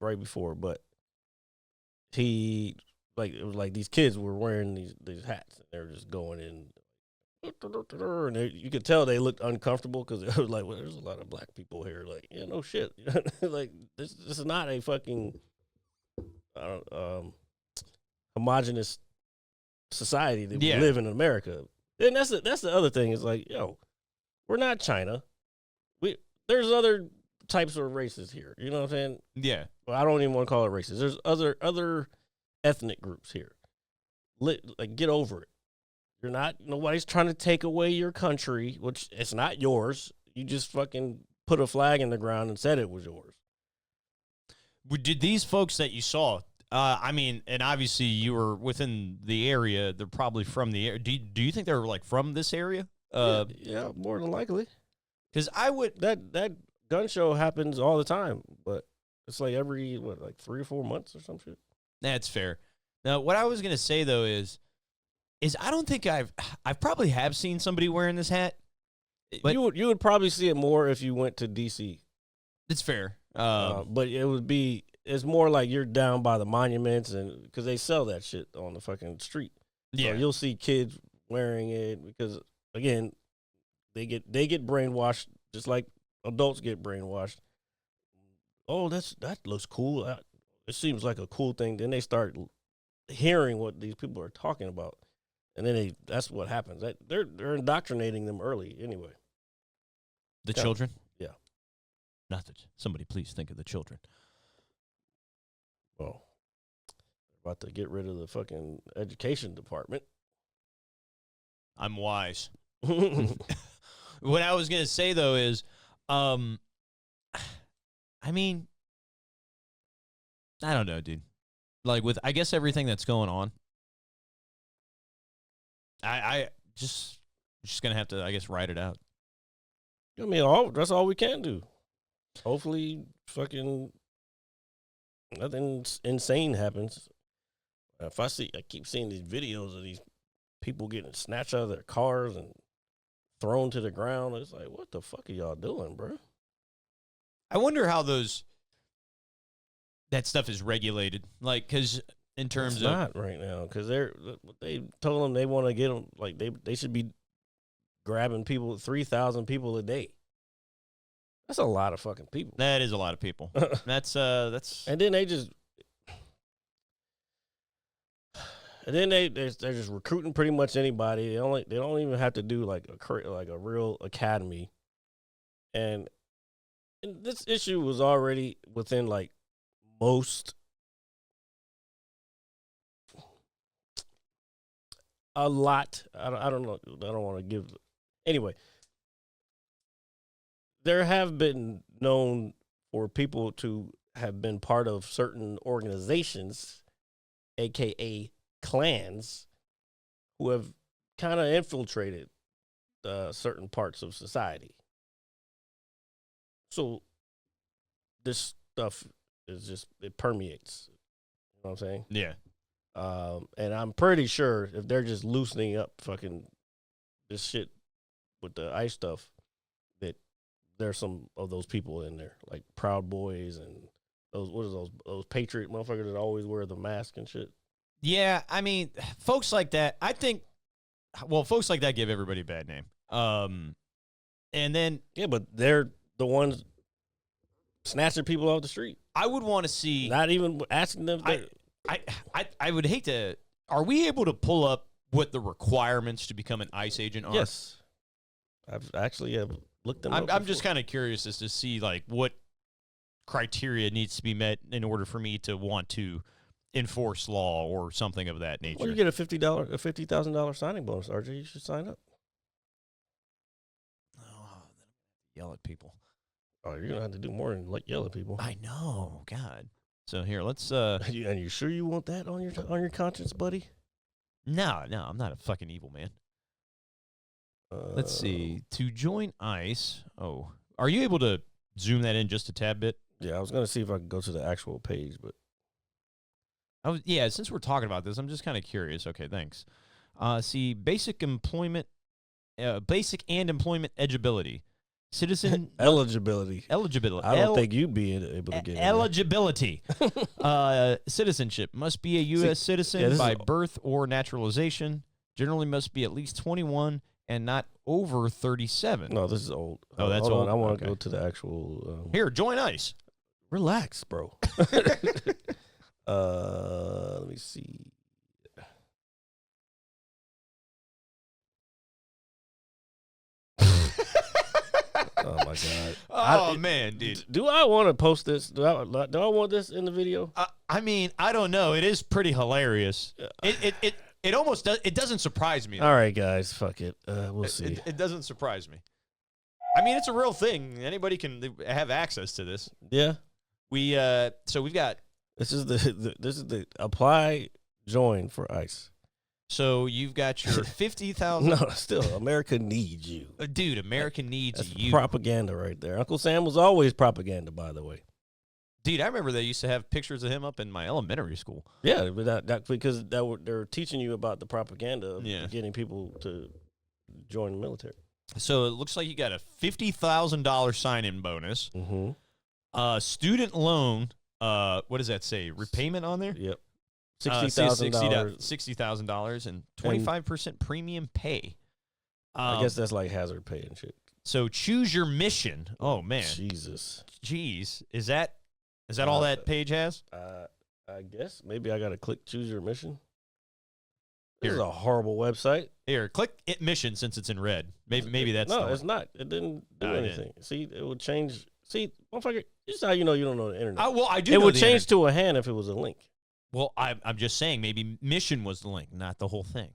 right before, but it was like these kids were wearing these hats, and they were just going in, and you could tell they looked uncomfortable because it was like, well, there's a lot of black people here. Like, yeah, no shit. Like, this is not a fucking homogenous society that we live in America. And that's the other thing is like, we're not China. There's other types of races here. You know what I'm saying?
Yeah.
Well, I don't even want to call it racist. There's other ethnic groups here. Like, get over it. Nobody's trying to take away your country, which it's not yours. You just fucking put a flag in the ground and said it was yours.
Did these folks that you saw, I mean, and obviously you were within the area, they're probably from the area. Do you think they're like from this area?
Yeah, more than likely.
Because I would.
That gun show happens all the time, but it's like every, 3 or 4 months or some shit.
That's fair. Now, what I was going to say, though, is I don't think I probably have seen somebody wearing this hat. But
You would probably see it more if you went to D.C.
it's fair.
But it would be it's more like you're down by the monuments, and because they sell that shit on the fucking street.
Yeah.
So you'll see kids wearing it because again, they get brainwashed just like adults get brainwashed. Oh, that looks cool. It seems like a cool thing. Then they start hearing what these people are talking about, and then that's what happens. They're indoctrinating them early anyway.
The children?
Yeah.
Nothing. Somebody please think of the children.
Well, about to get rid of the fucking education department.
I'm wise. What I was going to say, though, is, I mean, I don't know, dude. Like, with, I guess, everything that's going on, I just going to have to, I guess, ride it out.
I mean, that's all we can do. Hopefully, fucking nothing insane happens. I keep seeing these videos of these people getting snatched out of their cars and thrown to the ground. It's like, what the fuck are y'all doing, bro?
I wonder how that stuff is regulated. Like, because in terms
It's
of
not right now because they told them they want to get them like they should be grabbing 3,000 people a day. That's a lot of fucking people.
that is a lot of people. That's
And then they're just recruiting pretty much anybody. They don't even have to do like a real academy. And this issue was already within like most a lot. I don't know. I don't want to give anyway. There have been known for people to have been part of certain organizations, aka clans, who have kind of infiltrated certain parts of society. So this stuff it permeates. You know what I'm saying?
yeah.
And I'm pretty sure if they're just loosening up fucking this shit with the ICE stuff, that there's some of those people in there, like Proud Boys and those patriot motherfuckers that always wear the mask and shit.
Yeah, I mean, folks like that, I think, well, folks like that give everybody a bad name. And then
Yeah, but they're the ones snatching people off the street.
I would want to see.
Not even asking them.
I would hate to. Are we able to pull up what the requirements to become an ICE agent are?
Yes, I've actually looked them up.
I'm just kind of curious as to see like what criteria needs to be met in order for me to want to enforce law or something of that nature.
Well, you get a $50,000 signing bonus, RJ. You should sign up.
Oh, yell at people.
Oh, you're gonna have to do more than like yell at people.
I know, God. So here, let's.
And you sure you want that on your conscience, buddy?
No, I'm not a fucking evil man. Let's see. To join ICE. Oh, are you able to zoom that in just a tad bit?
Yeah, I was gonna see if I could go to the actual page, but
Yeah, since we're talking about this, I'm just kind of curious. Okay, thanks. See, basic and employment eligibility. Citizen
eligibility.
eligibility.
I don't think you'd be able to get
eligibility. Citizenship must be a U.S. citizen by birth or naturalization. Generally must be at least 21 and not over 37.
No, this is old.
Oh, that's
hold
old?
on. I want to
Okay.
go to the actual.
Here, join ICE.
Relax, bro. Let me see. Oh my god!
Oh man, dude.
Do I want to post this? Do I want this in the video?
I mean, I don't know. It is pretty hilarious. It almost does. It doesn't surprise me.
All right, guys. Fuck it. We'll see.
It doesn't surprise me. I mean, it's a real thing. Anybody can have access to this.
Yeah.
So we've got.
This is the apply join for ICE.
So you've got your 50,000.
No, still, America needs you.
Dude, America needs
That's
you.
propaganda right there. Uncle Sam was always propaganda, by the way.
Dude, I remember they used to have pictures of him up in my elementary school.
Yeah, but because they're teaching you about the propaganda of getting people to join the military.
So it looks like you got a $50,000 sign-in bonus.
Mm-hmm.
Student loan what does that say? Repayment on there?
Yep.
$60,000.
$60,000.
$60,000 and 25% premium pay.
I guess that's like hazard pay and shit.
So choose your mission. Oh man,
Jesus.
jeez, is that all that page has?
I guess maybe I got to click choose your mission. This
Here.
is a horrible website.
Here, click it mission since it's in red. Maybe that's
no,
the
it's
one.
not. It didn't do
No, it
anything. See, it would change. See, motherfucker, this is how you know you don't know the internet.
Well, I do.
It
know
would
the
change
internet.
to a hand if it was a link.
Well, I'm just saying maybe mission was the link, not the whole thing.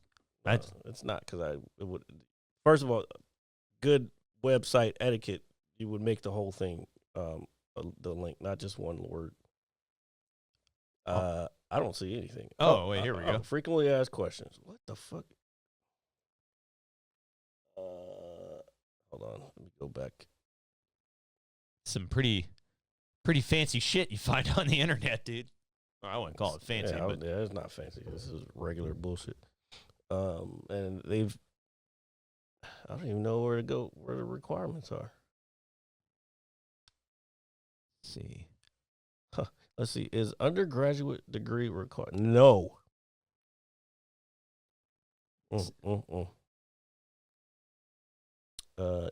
That's
It's not because it would. First of all, good website etiquette, you would make the whole thing the link, not just one word. I don't see anything.
Oh, wait, here we go.
Frequently asked questions. What the fuck? Hold on. Let me go back.
some pretty fancy shit you find on the internet, dude. Or I wouldn't call it fancy, but
Yeah, it's not fancy. This is regular bullshit. And they've. I don't even know where to go. Where the requirements are.
let's see.
Let's see. Is undergraduate degree required? No.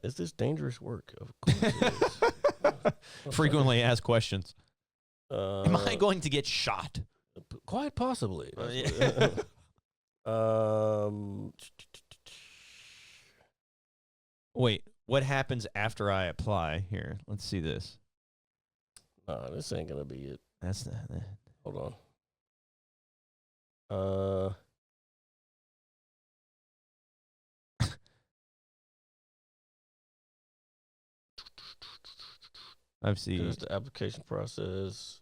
Is this dangerous work? Of course it is.
Frequently asked questions. Am I
Uh,
going to get shot?
Quite possibly.
Yeah. Wait, what happens after I apply? Here, let's see this.
This ain't gonna be it.
That's the.
Hold on.
I've seen.
Here's the application process.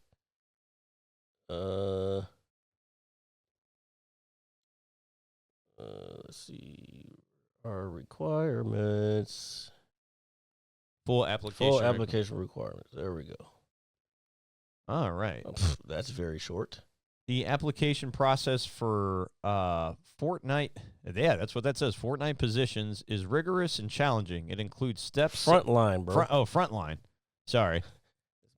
Let's see. Our requirements.
Full application.
Full application requirements. There we go.
All right.
That's very short.
The application process for Fortnite, yeah, that's what that says. Fortnite positions is rigorous and challenging. It includes steps.
Frontline, bro.
Frontline. Sorry.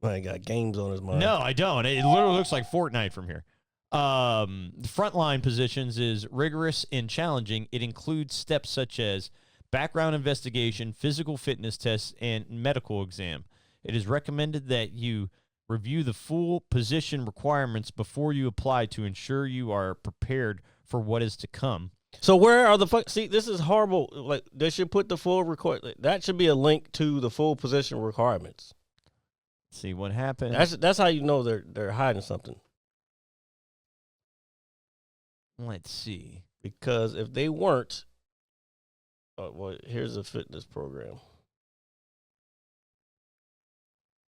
Man got games on his mind.
No, I don't. It literally looks like Fortnite from here. Frontline positions is rigorous and challenging. It includes steps such as background investigation, physical fitness tests, and medical exam. It is recommended that you review the full position requirements before you apply to ensure you are prepared for what is to come.
So where are the fuck? See, this is horrible. Like they should put the full record. That should be a link to the full position requirements.
See what happens.
That's how you know they're hiding something.
Let's see.
Because if they weren't, well, here's a fitness program.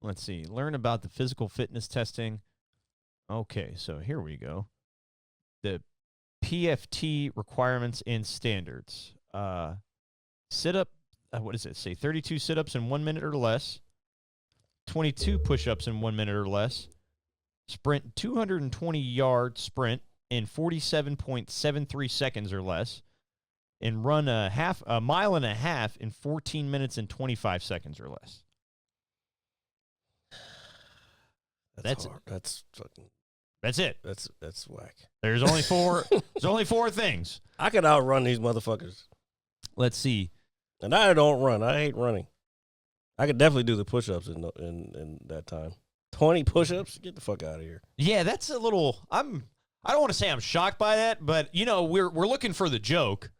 Let's see. Learn about the physical fitness testing. Okay, so here we go. The PFT requirements and standards. Sit up, what does it say? 32 sit-ups in 1 minute or less. 22 push-ups in 1 minute or less. Sprint 220-yard sprint in 47.73 seconds or less. And run a mile and a half in 14 minutes and 25 seconds or less.
That's hard. That's fucking.
That's it.
That's whack.
There's only four. There's only four things.
I could outrun these motherfuckers,
Let's see.
and I don't run. I hate running. I could definitely do the push-ups in that time. 20 push-ups. Get the fuck out of here.
Yeah, that's a little. I don't want to say I'm shocked by that, but you know we're looking for the joke,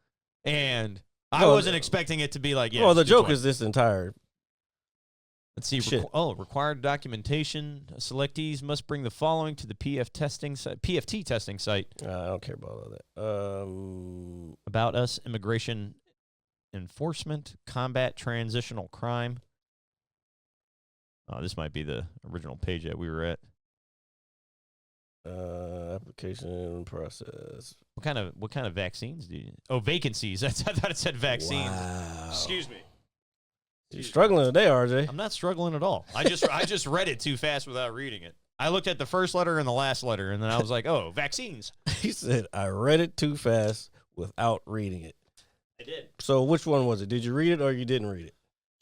and I
No,
wasn't expecting it to be like. Yeah,
well, the
it's
joke
20.
is this entire.
Let's see.
Shit.
Required documentation. Selectees must bring the following to the PFT testing site.
I don't care about all that.
About us, immigration enforcement, combat transitional crime. Oh, this might be the original page that we were at.
Application process.
What kind of vaccines do you? Oh, vacancies. I thought it said vaccines.
Wow.
Excuse me.
You're struggling today, RJ.
I'm not struggling at all. I just read it too fast without reading it. I looked at the first letter and the last letter, and then I was like, oh, vaccines.
He said, I read it too fast without reading it.
I did.
So which one was it? Did you read it or you didn't read it?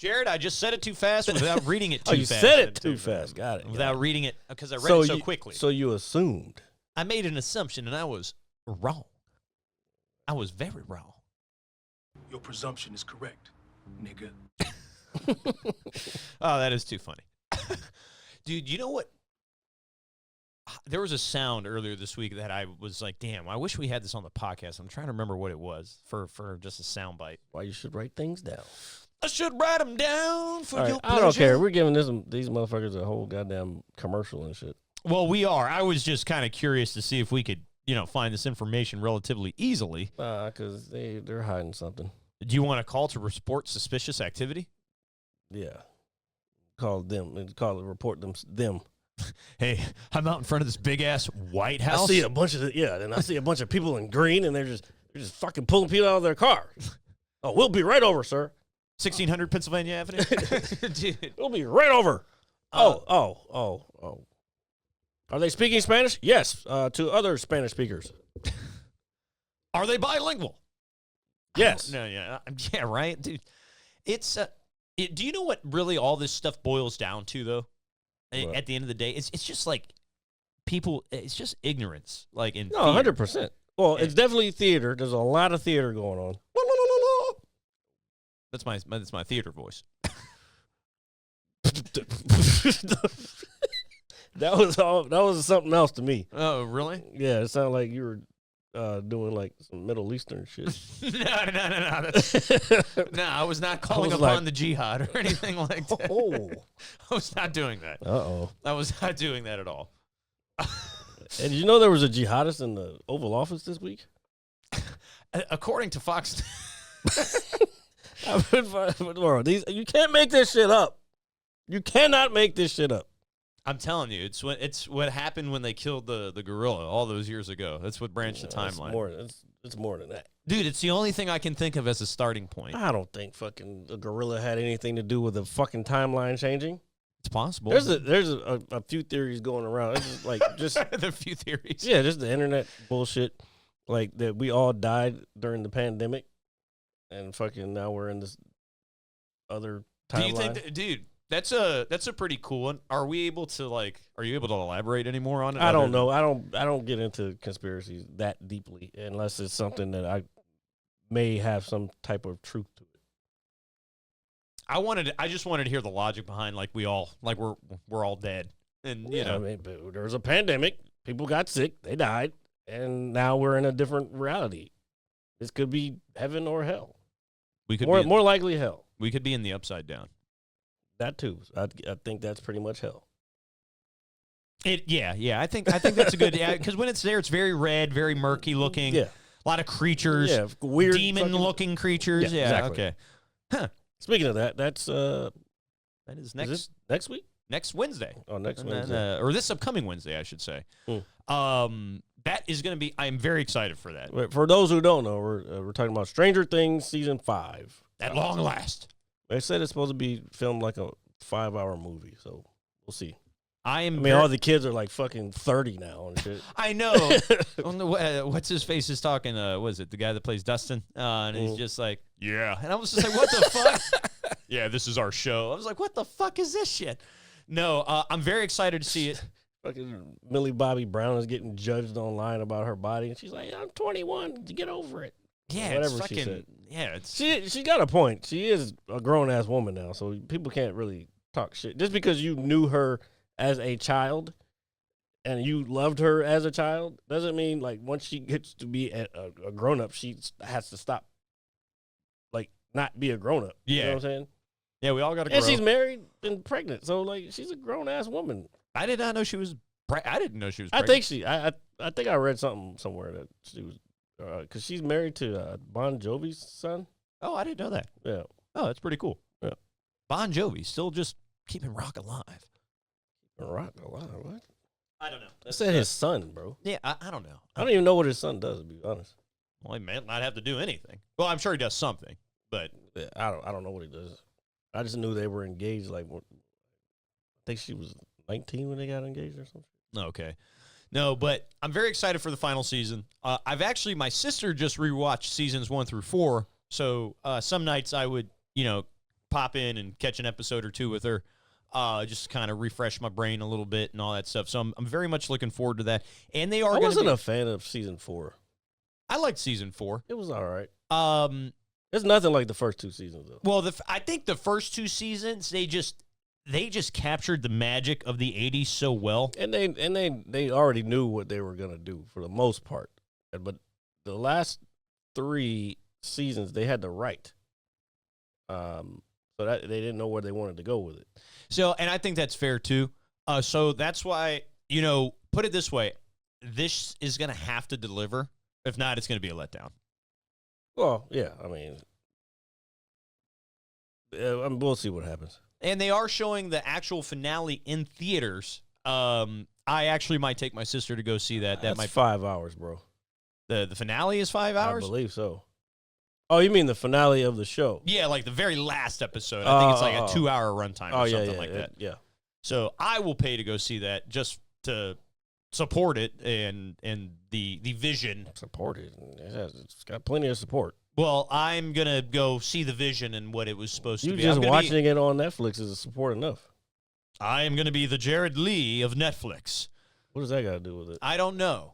Jared, I just said it too fast without reading it too
Oh, you
fast.
said it too fast. Got it.
Without reading it, because I read it so quickly.
So you assumed.
I made an assumption, and I was wrong. I was very wrong.
Your presumption is correct, nigga.
Oh, that is too funny. Dude, you know what? There was a sound earlier this week that I was like, damn, I wish we had this on the podcast. I'm trying to remember what it was for just a sound bite.
Why you should write things down.
I should write them down for
All
your
right,
pleasure.
I don't care. We're giving these motherfuckers a whole goddamn commercial and shit.
Well, we are. I was just kind of curious to see if we could, find this information relatively easily.
Because they're hiding something.
Do you want to call to report suspicious activity?
Yeah. Report them.
Hey, I'm out in front of this big-ass White House.
I see a bunch of and I see a bunch of people in green, and they're just fucking pulling people out of their car. Oh, we'll be right over, sir.
1600 Pennsylvania Avenue? Dude.
We'll be right over. Oh. Are they speaking Spanish? Yes, to other Spanish speakers.
Are they bilingual?
Yes.
No, yeah, right, dude. It's do you know what really all this stuff boils down to, though?
What?
At the end of the day, it's just like people. It's just ignorance, like in
No, 100%. Well, it's definitely theater. There's a lot of theater going on.
That's my theater voice.
That was something else to me.
Oh, really?
Yeah, it sounded like you were doing like some Middle Eastern shit.
No. No, I was not calling upon the jihad or anything like that.
Oh.
I was not doing that.
Uh-oh.
I was not doing that at all.
And did you know there was a jihadist in the Oval Office this week?
According to Fox.
You can't make this shit up. You cannot make this shit up.
I'm telling you, it's what happened when they killed the gorilla all those years ago. That's what branched the timeline.
It's more than that.
Dude, it's the only thing I can think of as a starting point.
I don't think fucking the gorilla had anything to do with the fucking timeline changing.
It's possible.
There's a few theories going around. It's just
the few theories.
Yeah, just the internet bullshit. Like that we all died during the pandemic, and fucking now we're in this other timeline.
Do you think, dude? That's a pretty cool one. Are you able to elaborate any more on it?
I don't know. I don't get into conspiracies that deeply unless it's something that I may have some type of truth to it.
I just wanted to hear the logic behind we're all dead. And
I mean, but there was a pandemic, people got sick, they died, and now we're in a different reality. This could be heaven or hell.
We could
more likely hell.
We could be in the upside down.
That too. I think that's pretty much hell.
Yeah. I think that's a good, because when it's there, it's very red, very murky looking.
Yeah.
A lot of creatures.
Yeah, weird
demon-looking creatures. Yeah,
exactly.
Okay. Huh.
Speaking of that, that's
that is
next week?
Next Wednesday.
Oh, next Wednesday.
Or this upcoming Wednesday, I should say. That is going to be, I'm very excited for that.
For those who don't know, we're talking about Stranger Things Season 5.
At long last.
They said it's supposed to be filmed like a 5-hour movie, so we'll see.
I
mean, all the kids are like fucking 30 now and shit.
I know. What's his face is talking? Was it the guy that plays Dustin? And he's just like, yeah. And I was just like, what the fuck? Yeah, this is our show. I was like, what the fuck is this shit? No, I'm very excited to see it.
Fucking Millie Bobby Brown is getting judged online about her body, and she's like, I'm 21. Get over it.
Yeah,
whatever
it's fucking,
she said.
Yeah, it's
she got a point. She is a grown ass woman now, so people can't really talk shit. Just because you knew her as a child and you loved her as a child doesn't mean once she gets to be a grown up, she has to stop not be a grown up.
Yeah.
You know what I'm saying?
Yeah, we all got to grow.
And she's married and pregnant, so she's a grown ass woman.
I did not know she was. I didn't know she was.
I
Pregnant.
think I think I read something somewhere that she was because she's married to Bon Jovi's son.
Oh, I didn't know that.
Yeah.
Oh, that's pretty cool.
Yeah.
Bon Jovi still just keeping rock alive.
Rock alive? What?
I don't know.
I said his son, bro.
Yeah, I don't know.
I don't even know what his son does, to be honest.
Well, he might not have to do anything. Well, I'm sure he does something, but
Yeah, I don't know what he does. I just knew they were engaged. I think she was 19 when they got engaged or something.
okay. No, but I'm very excited for the final season. My sister just rewatched seasons 1 through 4. So some nights I would, pop in and catch an episode or two with her. Just kind of refresh my brain a little bit and all that stuff. So I'm very much looking forward to that. And they are.
I wasn't a fan of season 4.
I liked season 4.
It was all right.
It's
nothing like the first 2 seasons though.
Well, I think the first 2 seasons they just captured the magic of the 80s so well.
And they already knew what they were gonna do for the most part. But the last 3 seasons they had to write. So that they didn't know where they wanted to go with it.
So, and I think that's fair too. So that's why, put it this way, this is going to have to deliver. If not, it's going to be a letdown.
Well, yeah, I mean, we'll see what happens.
And they are showing the actual finale in theaters. I actually might take my sister to go see that.
That's
might
5 hours, bro.
The finale is 5 hours?
I believe so. Oh, you mean the finale of the show?
Yeah, like the very last episode. I think it's like a 2-hour runtime or something like that.
Yeah.
So I will pay to go see that just to support it and the vision.
Support it. It's got plenty of support.
Well, I'm going to go see the vision and what it was supposed to be.
You just watching it on Netflix is support enough.
I am going to be the Jared Lee of Netflix.
What does that got to do with it?
I don't know.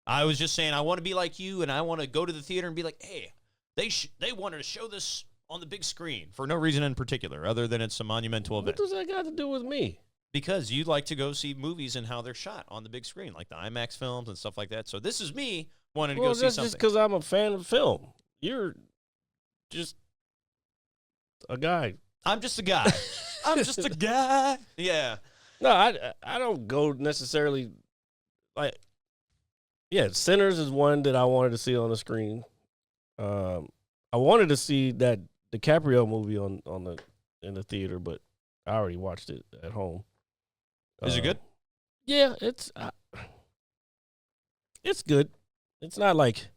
I was just saying I want to be like you, and I want to go to the theater and be like, hey, they wanted to show this on the big screen for no reason in particular other than it's a monumental event.
What does that got to do with me?
Because you like to go see movies and how they're shot on the big screen, like the IMAX films and stuff like that. So this is me wanting to go see
that's
something.
just because I'm a fan of film. You're just a guy.
I'm just a guy. I'm just a guy. Yeah.
No, I don't go necessarily like. Yeah, Sinners is one that I wanted to see on the screen. I wanted to see that DiCaprio movie in the theater, but I already watched it at home.
Is it good?
Yeah, it's good. It's not like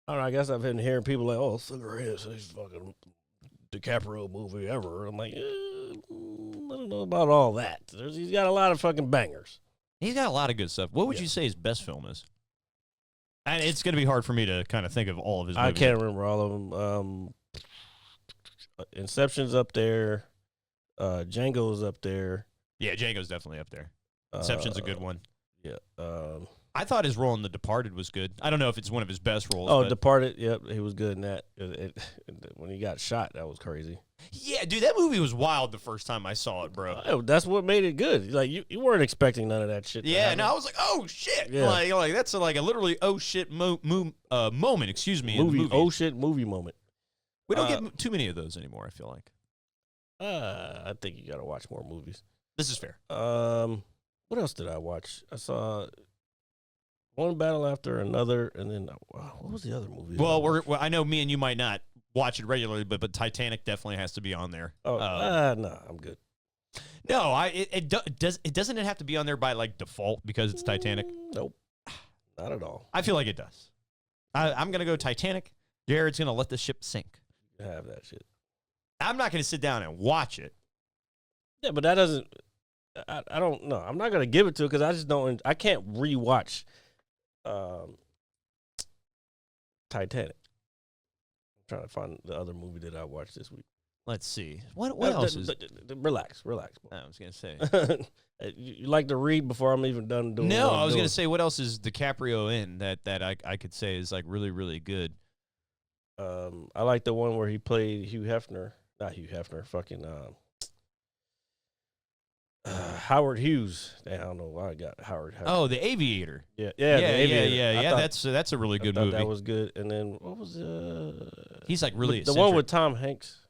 I don't know. I guess I've been hearing people like, "Oh, Cigarettes, this fucking DiCaprio movie ever." I'm like, I don't know about all that. He's got a lot of fucking bangers.
He's got a lot of good stuff. What would you say his best film is? And it's going to be hard for me to kind of think of all of his movies.
I can't remember all of them. Inception's up there. Django's up there.
Yeah, Django's definitely up there. Inception's a good one.
Yeah.
I thought his role in The Departed was good. I don't know if it's one of his best roles.
Oh,
but
Departed. Yep, he was good in that. When he got shot, that was crazy.
Yeah, dude, that movie was wild the first time I saw it, bro.
That's what made it good. Like you weren't expecting none of that shit.
Yeah, no, I was like, oh shit,
Yeah.
like that's like a literally oh shit moment. Excuse me, in the movie.
Oh shit, movie moment.
We don't get too many of those anymore. I feel like.
I think you got to watch more movies.
This is fair.
What else did I watch? I saw one battle after another, and then what was the other movie?
Well, I know me and you might not watch it regularly, but Titanic definitely has to be on there.
Oh, no, I'm good.
No, it doesn't have to be on there by like default because it's Titanic.
Nope, not at all.
I feel like it does. I'm gonna go Titanic. Jared's gonna let the ship sink.
You have that shit.
I'm not gonna sit down and watch it.
Yeah, but that doesn't. I don't know. I'm not gonna give it to it because I just don't. I can't rewatch Titanic. I'm trying to find the other movie that I watched this week.
Let's see. What else is?
Relax.
I was gonna say.
You like to read before I'm even done doing.
No,
what I'm
I was
doing.
gonna say what else is DiCaprio in that I could say is like really really good.
I like the one where he played Hugh Hefner. Not Hugh Hefner. Fucking Howard Hughes. I don't know why I got Howard.
Oh, The Aviator.
Yeah.
The Aviator. That's a really good movie.
That was good. And then what was
He's like really
the one with Tom Hanks.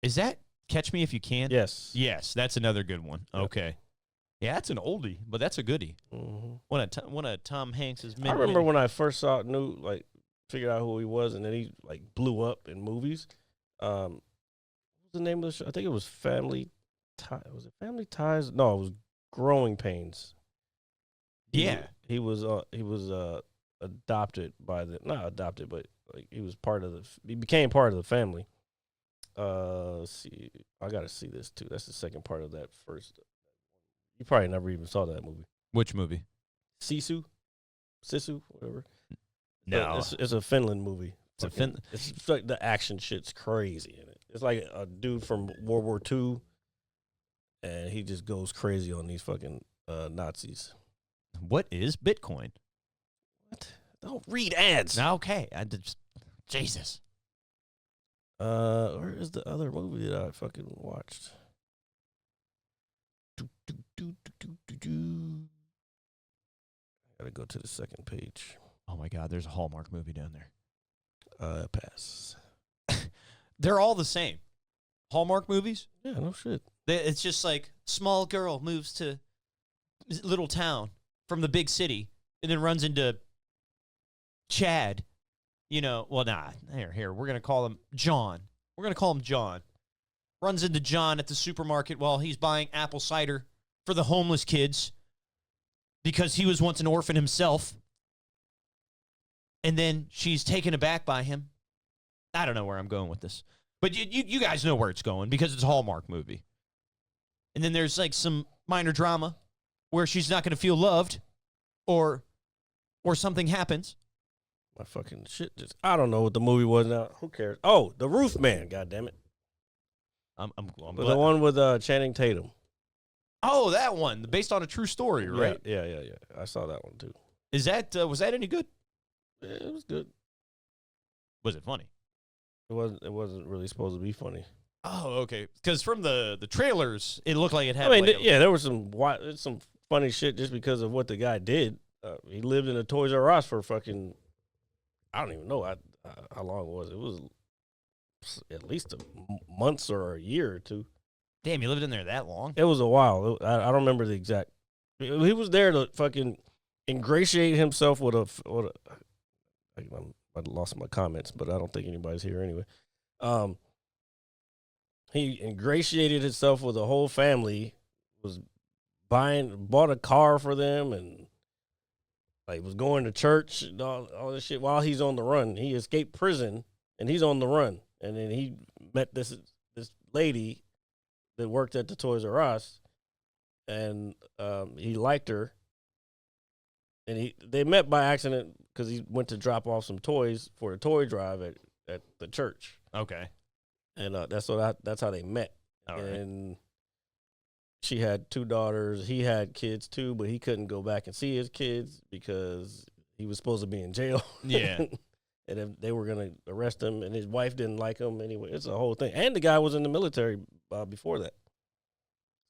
Is that Catch Me If You Can?
Yes.
Yes, that's another good one.
Yep.
Okay. Yeah, that's an oldie, but that's a goodie.
Mm-hmm.
One of Tom Hanks's.
I remember when I first saw it, figured out who he was, and then he like blew up in movies. What was the name of the show? I think it was Family Ties. Was it Family Ties? No, it was Growing Pains.
Yeah,
he was adopted by not adopted, but like he became part of the family. Let's see, I gotta see this too. That's the second part of that first. You probably never even saw that movie.
Which movie?
Sisu, whatever.
No,
it's a Finland movie. It's like the action shit's crazy in it. It's like a dude from World War II, and he just goes crazy on these fucking Nazis.
What is Bitcoin?
What? Don't read ads.
Okay, Jesus.
Where is the other movie that I fucking watched? Gotta go to the second page.
Oh my God, there's a Hallmark movie down there.
Pass.
They're all the same. Hallmark movies?
Yeah, no shit.
It's just like small girl moves to little town from the big city and then runs into Chad. You know, well, nah, here. We're going to call him John. We're going to call him John. Runs into John at the supermarket while he's buying apple cider for the homeless kids because he was once an orphan himself. And then she's taken aback by him. I don't know where I'm going with this. But you guys know where it's going because it's a Hallmark movie. And then there's like some minor drama where she's not going to feel loved or something happens.
My fucking shit just, I don't know what the movie was now. Who cares? Oh, The Roof Man, goddammit.
I'm
The one with Channing Tatum.
Oh, that one. Based on a true story, right?
Yeah. I saw that one too.
Is that was that any good?
Yeah, it was good.
Was it funny?
It wasn't really supposed to be funny.
Oh, okay. Because from the trailers, it looked like it had.
I mean,
like
there was some funny shit just because of what the guy did. He lived in a Toys R Us for fucking, I don't even know how long it was. It was at least months or a year or two.
Damn, you lived in there that long?
It was a while. I don't remember the exact. He was there to fucking ingratiate himself with a I lost my comments, but I don't think anybody's here anyway. He ingratiated himself with the whole family, bought a car for them, and like was going to church and all this shit while he's on the run. He escaped prison and he's on the run. And then he met this lady that worked at the Toys R Us, and he liked her. And they met by accident because he went to drop off some toys for a toy drive at the church.
Okay.
And that's how they met.
All right.
And she had 2 daughters. He had kids too, but he couldn't go back and see his kids because he was supposed to be in jail.
Yeah.
And if they were going to arrest him, and his wife didn't like him anyway. It's a whole thing. And the guy was in the military before that.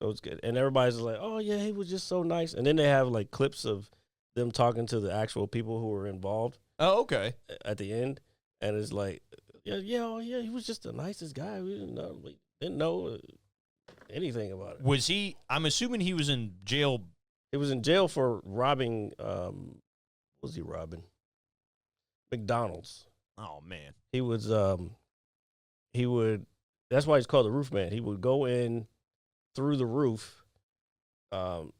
So it's good. And everybody's like, oh, yeah, he was just so nice. And then they have like clips of them talking to the actual people who were involved.
Oh, okay.
At the end. And it's like, yeah, he was just the nicest guy. We didn't know anything about it.
Was he? I'm assuming he was in jail.
He was in jail for robbing. What was he robbing? McDonald's.
Oh man.
He was. He would. That's why he's called the Roof Man. He would go in through the roof, and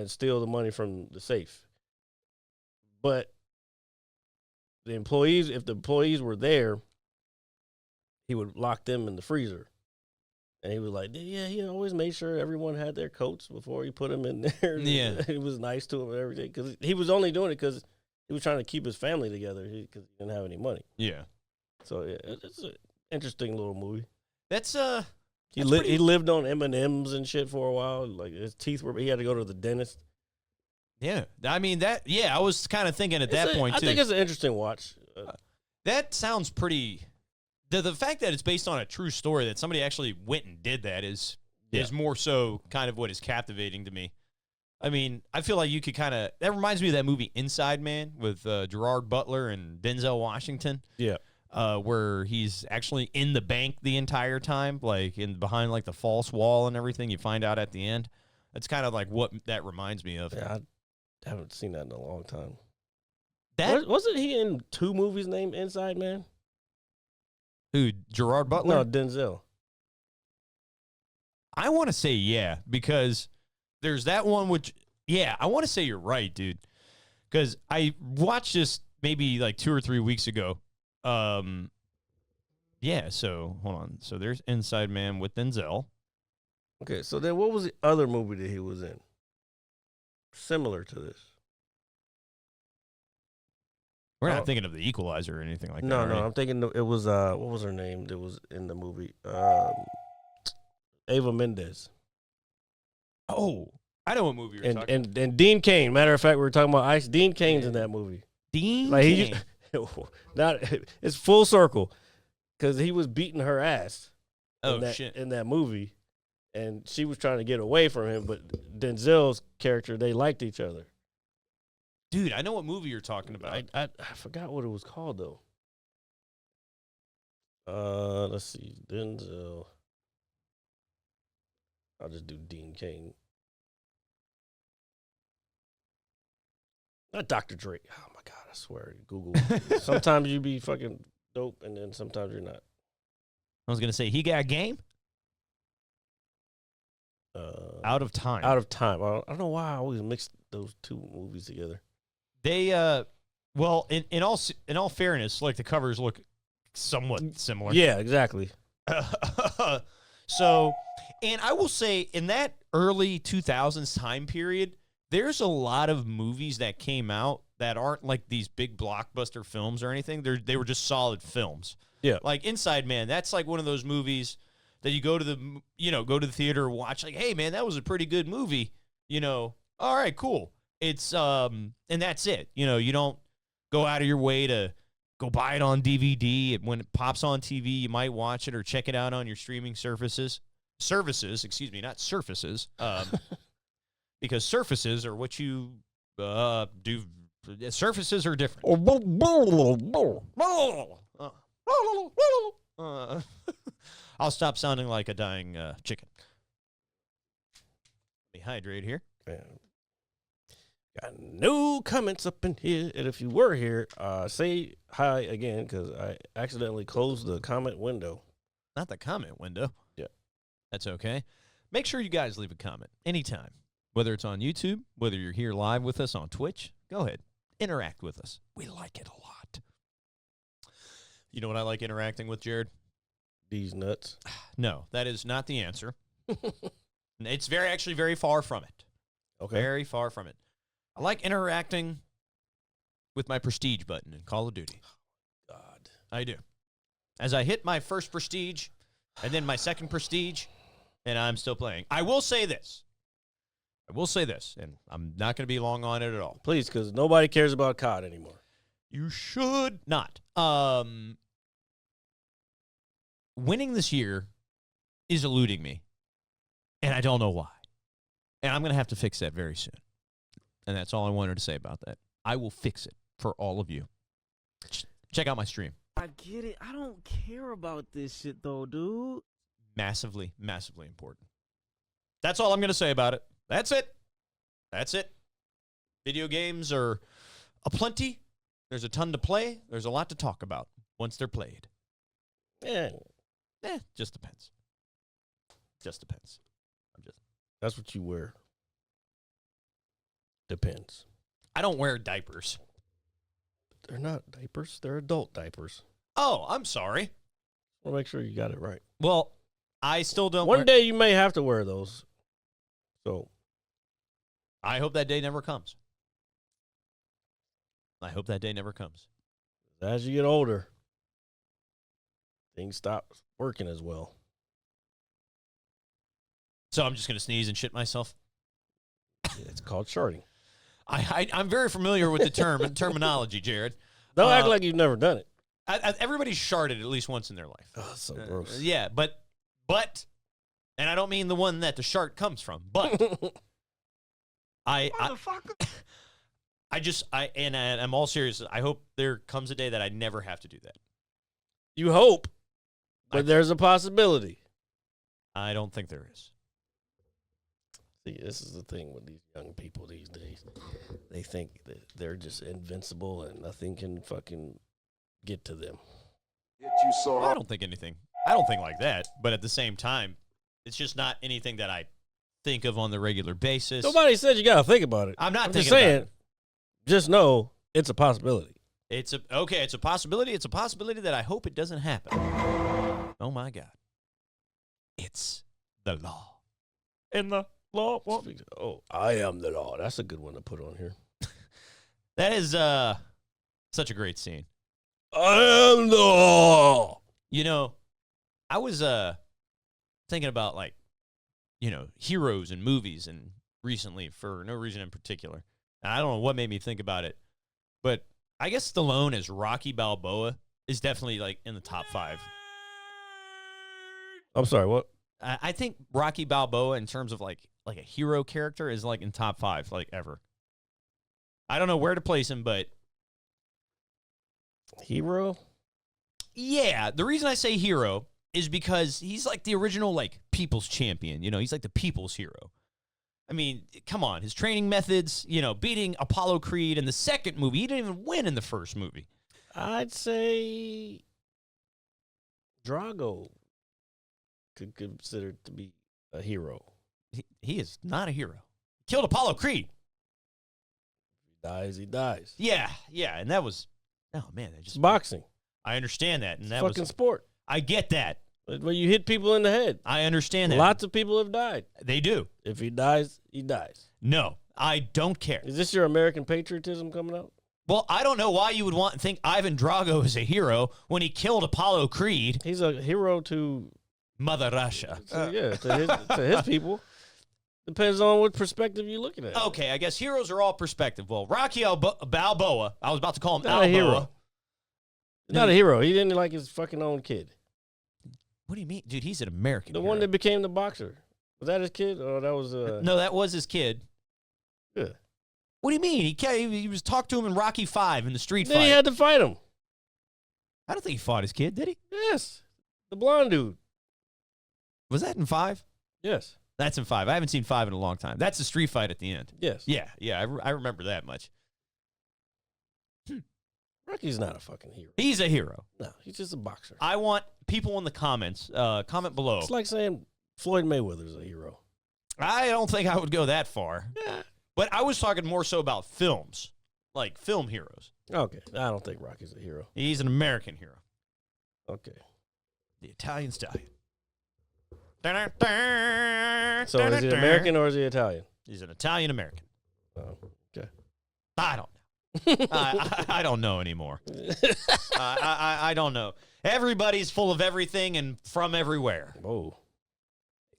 steal the money from the safe. But the employees, if the employees were there, he would lock them in the freezer. And he was like, yeah, he always made sure everyone had their coats before he put them in there.
Yeah.
He was nice to them and everything. Because he was only doing it because he was trying to keep his family together because he didn't have any money.
Yeah.
So yeah, it's an interesting little movie.
That's
he lived on M&Ms and shit for a while. Like his teeth he had to go to the dentist.
Yeah. I mean I was kind of thinking at that point too.
I think it's an interesting watch.
That sounds pretty. The fact that it's based on a true story, that somebody actually went and did that is more so kind of what is captivating to me. I mean, I feel like you could kind of, that reminds me of that movie Inside Man with Gerard Butler and Denzel Washington.
Yeah.
Where he's actually in the bank the entire time, like behind like the false wall and everything. You find out at the end. That's kind of like what that reminds me of.
Yeah, I haven't seen that in a long time.
Wasn't
he in 2 movies named Inside Man?
Who, Gerard Butler?
No, Denzel.
I want to say yeah, because there's that one which, yeah, I want to say you're right, dude. Because I watched this maybe like 2 or 3 weeks ago. Yeah, so hold on. So there's Inside Man with Denzel.
Okay, so then what was the other movie that he was in? Similar to this.
We're not thinking of the Equalizer or anything like that.
No,
right?
I'm thinking it was what was her name that was in the movie? Ava Mendes.
Oh, I know what movie you're talking about.
And Dean Cain. Matter of fact, we were talking about Ice. Dean Cain's in that movie.
Dean
Like
Cain.
not it's full circle because he was beating her ass.
Shit.
In that movie, and she was trying to get away from him, but Denzel's character, they liked each other.
Dude, I know what movie you're talking about.
I forgot what it was called though. Let's see, Denzel. I'll just do Dean Cain. Not Dr. Dre. Oh my God, I swear. Google. Sometimes you be fucking dope, and then sometimes you're not.
I was going to say, he got game? Out of Time.
Out of Time. I don't know why I always mix those two movies together.
They, well, in all fairness, like the covers look somewhat similar.
Yeah, exactly.
So, and I will say, in that early 2000s time period, there's a lot of movies that came out that aren't like these big blockbuster films or anything. They were just solid films.
Yeah.
Like Inside Man, that's like one of those movies that you go to the theater and watch, like, hey man, that was a pretty good movie. All right, cool. It's and that's it. You don't go out of your way to go buy it on DVD. And when it pops on TV, you might watch it or check it out on your streaming services, excuse me, not surfaces. Because surfaces are what you do. Surfaces are different. I'll stop sounding like a dying chicken. Let me hydrate here.
Got no comments up in here. And if you were here, say hi again because I accidentally closed the comment window.
Not the comment window.
Yeah.
That's okay. Make sure you guys leave a comment anytime. Whether it's on YouTube, whether you're here live with us on Twitch, go ahead. Interact with us. We like it a lot. You know what I like interacting with, Jared?
These nuts.
No, that is not the answer. It's actually very far from it.
Okay.
Very far from it. I like interacting with my prestige button in Call of Duty.
God.
I do. As I hit my first prestige and then my second prestige, and I'm still playing. I will say this, and I'm not going to be long on it at all.
Please, because nobody cares about COD anymore.
You should not. Winning this year is eluding me, and I don't know why. And I'm going to have to fix that very soon. And that's all I wanted to say about that. I will fix it for all of you. Check out my stream.
I get it. I don't care about this shit, though, dude.
Massively, massively important. That's all I'm going to say about it. That's it. That's it. Video games are aplenty. There's a ton to play. There's a lot to talk about once they're played.
Yeah.
Just depends. Just depends.
That's what you wear. Depends.
I don't wear diapers.
They're not diapers. They're adult diapers.
Oh, I'm sorry.
I want to make sure you got it right.
Well, I still don't.
One day you may have to wear those. So
I hope that day never comes. I hope that day never comes.
as you get older, things stop working as well.
So I'm just going to sneeze and shit myself?
It's called sharding.
I'm very familiar with the terminology, Jared.
Don't act like you've never done it.
Everybody's sharded at least once in their life.
Oh, so gross.
Yeah, but, and I don't mean the one that the shart comes from, but I'm all serious. I hope there comes a day that I never have to do that.
You hope, but there's a possibility.
I don't think there is.
See, this is the thing with these young people these days. They think that they're just invincible and nothing can fucking get to them.
I don't think like that, but at the same time, it's just not anything that I think of on the regular basis.
Nobody said you got to think about it.
I'm not
just
thinking
saying,
about it.
Just know it's a possibility.
It's a possibility. It's a possibility that I hope it doesn't happen. Oh my God. It's the law. And the law. Oh, I am the law. That's a good one to put on here. That is Such a great scene.
I am the law.
You know, I was thinking about like, you know, heroes in movies and recently for no reason in particular. And I don't know what made me think about it, but I guess Stallone as Rocky Balboa is definitely like in the top 5.
I'm sorry, what?
I think Rocky Balboa in terms of like a hero character is like in top 5 like ever. I don't know where to place him, but
Hero?
yeah, the reason I say hero is because he's like the original like people's champion. You know, he's like the people's hero. I mean, come on, his training methods, you know, beating Apollo Creed in the second movie. He didn't even win in the first movie.
I'd say Drago could consider to be a hero.
He is not a hero. Killed Apollo Creed.
He dies.
Yeah, and that was, oh man, that
It's
just
boxing.
I understand that, and
It's
that
fucking
was
sport.
I get that.
Where you hit people in the head.
I understand that.
Lots of people have died.
They do.
If he dies, he dies.
No, I don't care.
Is this your American patriotism coming out?
Well, I don't know why you would want to think Ivan Drago is a hero when he killed Apollo Creed.
He's a hero to
Mother Russia.
to his people. Depends on what perspective you're looking at.
Okay, I guess heroes are all perspective. Well, Rocky Balboa, I was about to call him
Not a
Alboa.
hero. He's not a hero. He didn't like his fucking own kid.
What do you mean? Dude, he's an American
The
hero.
one that became the boxer. Was that his kid? Or that was
No, that was his kid.
Yeah.
What do you mean? He was talked to him in Rocky 5 in the street
Then
fight.
he had to fight him.
I don't think he fought his kid, did he?
Yes. The blonde dude.
Was that in 5?
Yes.
That's in 5. I haven't seen 5 in a long time. That's the street fight at the end.
Yes.
Yeah, I remember that much.
Rocky's not a fucking hero.
He's a hero.
No, he's just a boxer.
I want people in the comments, comment below.
It's like saying Floyd Mayweather's a hero.
I don't think I would go that far.
Yeah.
But I was talking more so about films, like film heroes.
Okay. I don't think Rocky's a hero.
He's an American hero.
Okay.
The Italian stallion.
So is he American or is he Italian?
He's an Italian American.
Oh, okay.
I don't know. I don't know anymore. I don't know. Everybody's full of everything and from everywhere.
Whoa.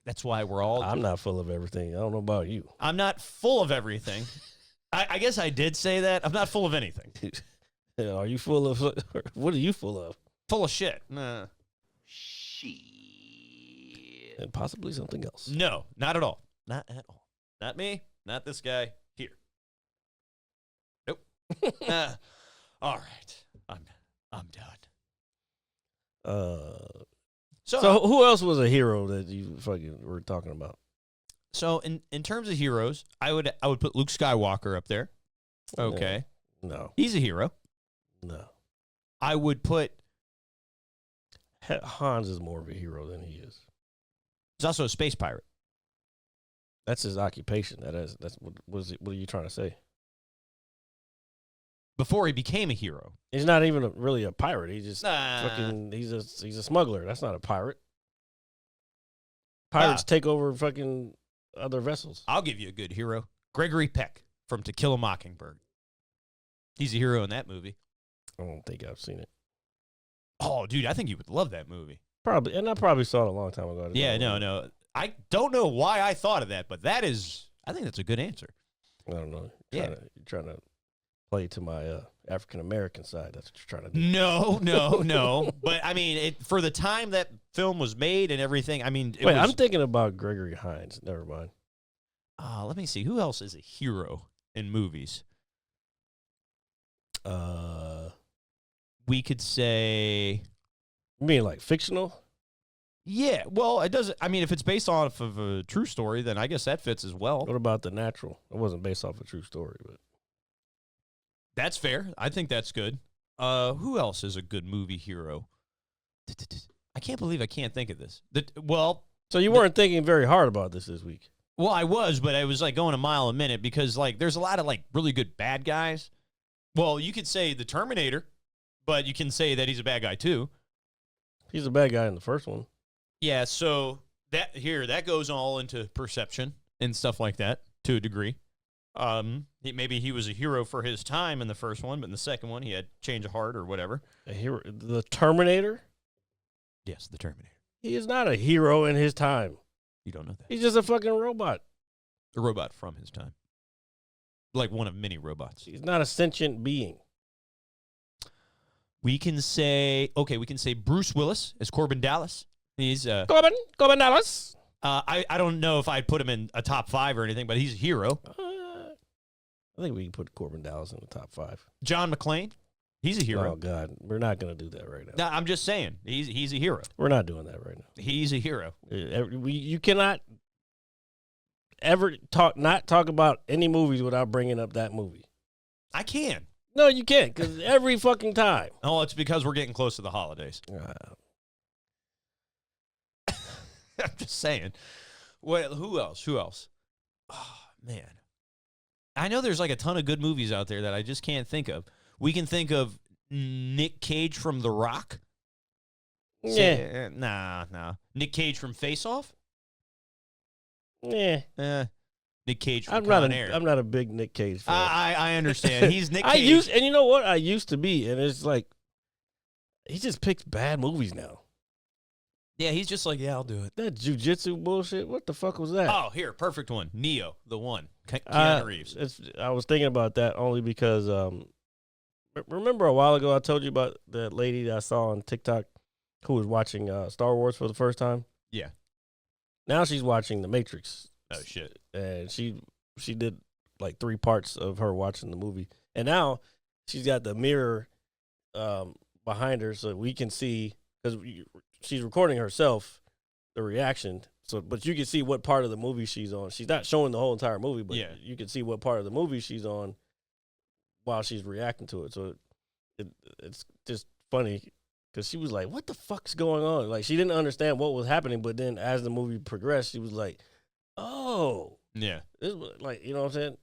That's why we're all.
I'm not full of everything. I don't know about you.
I'm not full of everything. I guess I did say that. I'm not full of anything.
Are you full of? What are you full of?
Full of shit. Nah.
And possibly something else.
No, not at all. Not at all. Not me. Not this guy. Here. Nope. All right. I'm done.
So who else was a hero that you fucking were talking about?
So in terms of heroes, I would put Luke Skywalker up there. Okay.
No.
He's a hero.
No.
I would put
Hans is more of a hero than he is.
he's also a space pirate.
That's his occupation. That's what are you trying to say?
Before he became a hero.
He's not even really a pirate. He's just
Nah.
fucking. He's a smuggler. That's not a pirate. Pirates take over fucking other vessels.
I'll give you a good hero. Gregory Peck from To Kill a Mockingbird. He's a hero in that movie.
I don't think I've seen it.
Oh, dude, I think you would love that movie.
Probably, and I probably saw it a long time ago.
Yeah, no. I don't know why I thought of that, but I think that's a good answer.
I don't know.
Yeah.
You're trying to play to my African American side. That's what you're trying to do.
No. But I mean, for the time that film was made and everything, I mean,
I'm thinking about Gregory Hines. Never mind.
Let me see. Who else is a hero in movies? We could say.
You mean like fictional?
Yeah, well, it doesn't. I mean, if it's based off of a true story, then I guess that fits as well.
What about The Natural? It wasn't based off a true story, but
That's fair. I think that's good. Who else is a good movie hero? I can't believe I can't think of this.
So you weren't thinking very hard about this week.
Well, I was, but I was like going a mile a minute because like there's a lot of like really good bad guys. Well, you could say the Terminator, but you can say that he's a bad guy too.
He's a bad guy in the first one.
Yeah, so that goes all into perception and stuff like that to a degree. Maybe he was a hero for his time in the first one, but in the second one he had change of heart or whatever.
A hero, the Terminator.
Yes, the Terminator.
He is not a hero in his time.
You don't know that.
He's just a fucking robot.
A robot from his time. Like one of many robots.
He's not a sentient being.
We can say Bruce Willis as Corbin Dallas. He's
Corbin Dallas.
I don't know if I'd put him in a top 5 or anything, but he's a hero.
I think we can put Corbin Dallas in the top 5.
John McClane, he's a hero.
Oh God, we're not gonna do that right now.
No, I'm just saying he's a hero.
We're not doing that right now.
He's a hero.
You cannot ever not talk about any movies without bringing up that movie.
I can.
No, you can't, because every fucking time.
Oh, it's because we're getting close to the holidays. I'm just saying. Well, who else? Oh, man. I know there's like a ton of good movies out there that I just can't think of. We can think of Nick Cage from The Rock.
Yeah.
Nah. Nick Cage from Face Off?
Yeah.
Nick Cage from
I'm
Con Air.
not a big Nick Cage fan.
I understand. He's Nick Cage.
And you know what? I used to be, and it's like he just picks bad movies now.
Yeah, he's just like, yeah, I'll do it.
That jujitsu bullshit. What the fuck was that?
Oh, here, perfect one. Neo, the one. Keanu Reeves.
I was thinking about that only because remember a while ago I told you about that lady that I saw on TikTok who was watching Star Wars for the first time?
Yeah.
Now she's watching The Matrix.
Oh shit.
And she did like 3 parts of her watching the movie. And now she's got the mirror behind her so we can see, because she's recording herself, the reaction. So, but you can see what part of the movie she's on. She's not showing the whole entire movie, but you can see what part of the movie she's on while she's reacting to it. So it's just funny because she was like, "What the fuck's going on?" Like she didn't understand what was happening, but then as the movie progressed, she was like, "Oh,
yeah."
This was like, you know what I'm saying?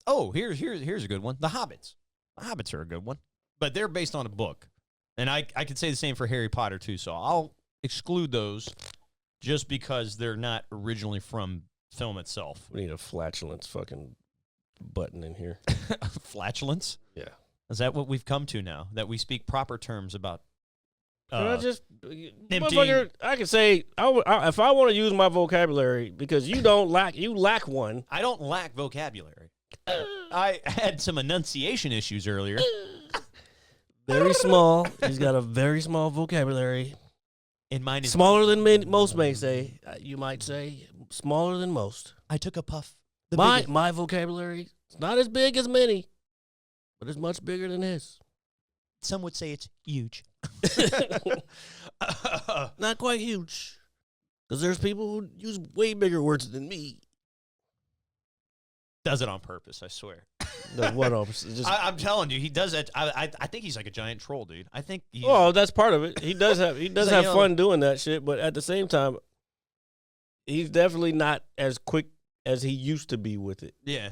Oh, here's a good one. The Hobbits. The Hobbits are a good one, but they're based on a book, and I could say the same for Harry Potter too. So I'll exclude those just because they're not originally from film itself.
We need a flatulence fucking button in here.
Flatulence?
Yeah.
Is that what we've come to now? That we speak proper terms about?
I can say if I want to use my vocabulary because you lack one.
I don't lack vocabulary. I had some enunciation issues earlier.
Very small. He's got a very small vocabulary.
And mine is
smaller than most may say. You might say smaller than most.
I took a puff.
My vocabulary is not as big as many, but it's much bigger than his.
Some would say it's huge.
Not quite huge, because there's people who use way bigger words than me.
Does it on purpose, I swear.
Does what on?
I'm telling you, he does it. I think he's like a giant troll, dude. I think.
Oh, that's part of it. He does have fun doing that shit, but at the same time, he's definitely not as quick as he used to be with it.
Yeah.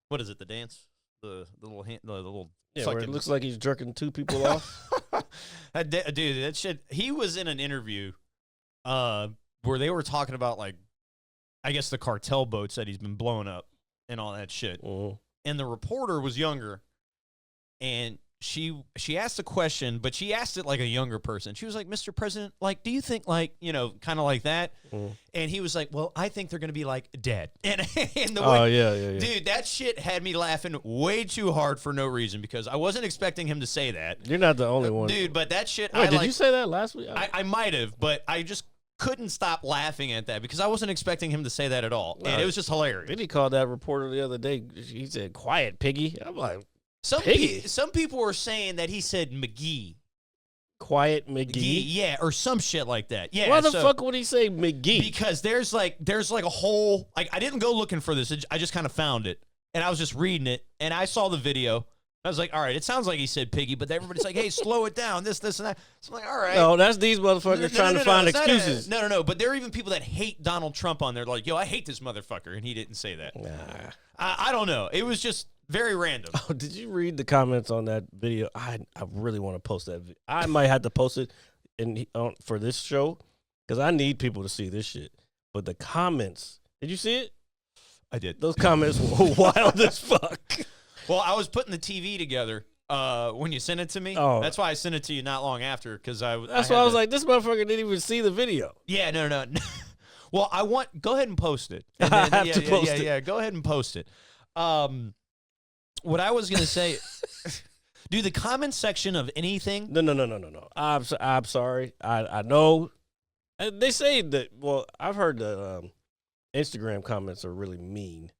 What is it? The dance? The little hand, the little.
Yeah, where it looks like he's jerking 2 people off.
Dude, that shit. He was in an interview, where they were talking about like, I guess the cartel boats that he's been blowing up and all that shit.
Mm.
And the reporter was younger, and she asked a question, but she asked it like a younger person. She was like, "Mr. President, like, do you think like, kind of like that?"
Mm.
And he was like, "Well, I think they're going to be like dead." And the
way,
yeah. Dude, that shit had me laughing way too hard for no reason because I wasn't expecting him to say that.
You're not the only one.
Dude, but that shit.
Wait, did you say that last week?
I might have, but I just couldn't stop laughing at that because I wasn't expecting him to say that at all. And it was just hilarious.
Then he called that reporter the other day. He said, "Quiet, piggy." I'm like,
some people were saying that he said McGee.
Quiet McGee?
Yeah, or some shit like that. Yeah.
Why the fuck would he say McGee?
Because there's like a whole, like, I didn't go looking for this. I just kind of found it. And I was just reading it. And I saw the video. I was like, all right, it sounds like he said piggy, but everybody's like, hey, slow it down, this, and that. So I'm like, all right.
No, that's these motherfuckers trying to find excuses.
No. But there are even people that hate Donald Trump on there. Like, yo, I hate this motherfucker. And he didn't say that.
Nah.
I don't know. It was just very random.
Oh, did you read the comments on that video? I really want to post that video. I might have to post it for this show because I need people to see this shit. But the comments, did you see it?
I did.
Those comments were wild as fuck.
Well, I was putting the TV together when you sent it to me.
Oh.
That's why I sent it to you not long after, because
That's why I was like, this motherfucker didn't even see the video.
yeah, no. Well, go ahead and post it. And
I
then,
have to post it.
Yeah, go ahead and post it. What I was gonna say, do the comment section of anything?
No. I'm sorry. I know. And they say that. Well, I've heard the Instagram comments are really mean,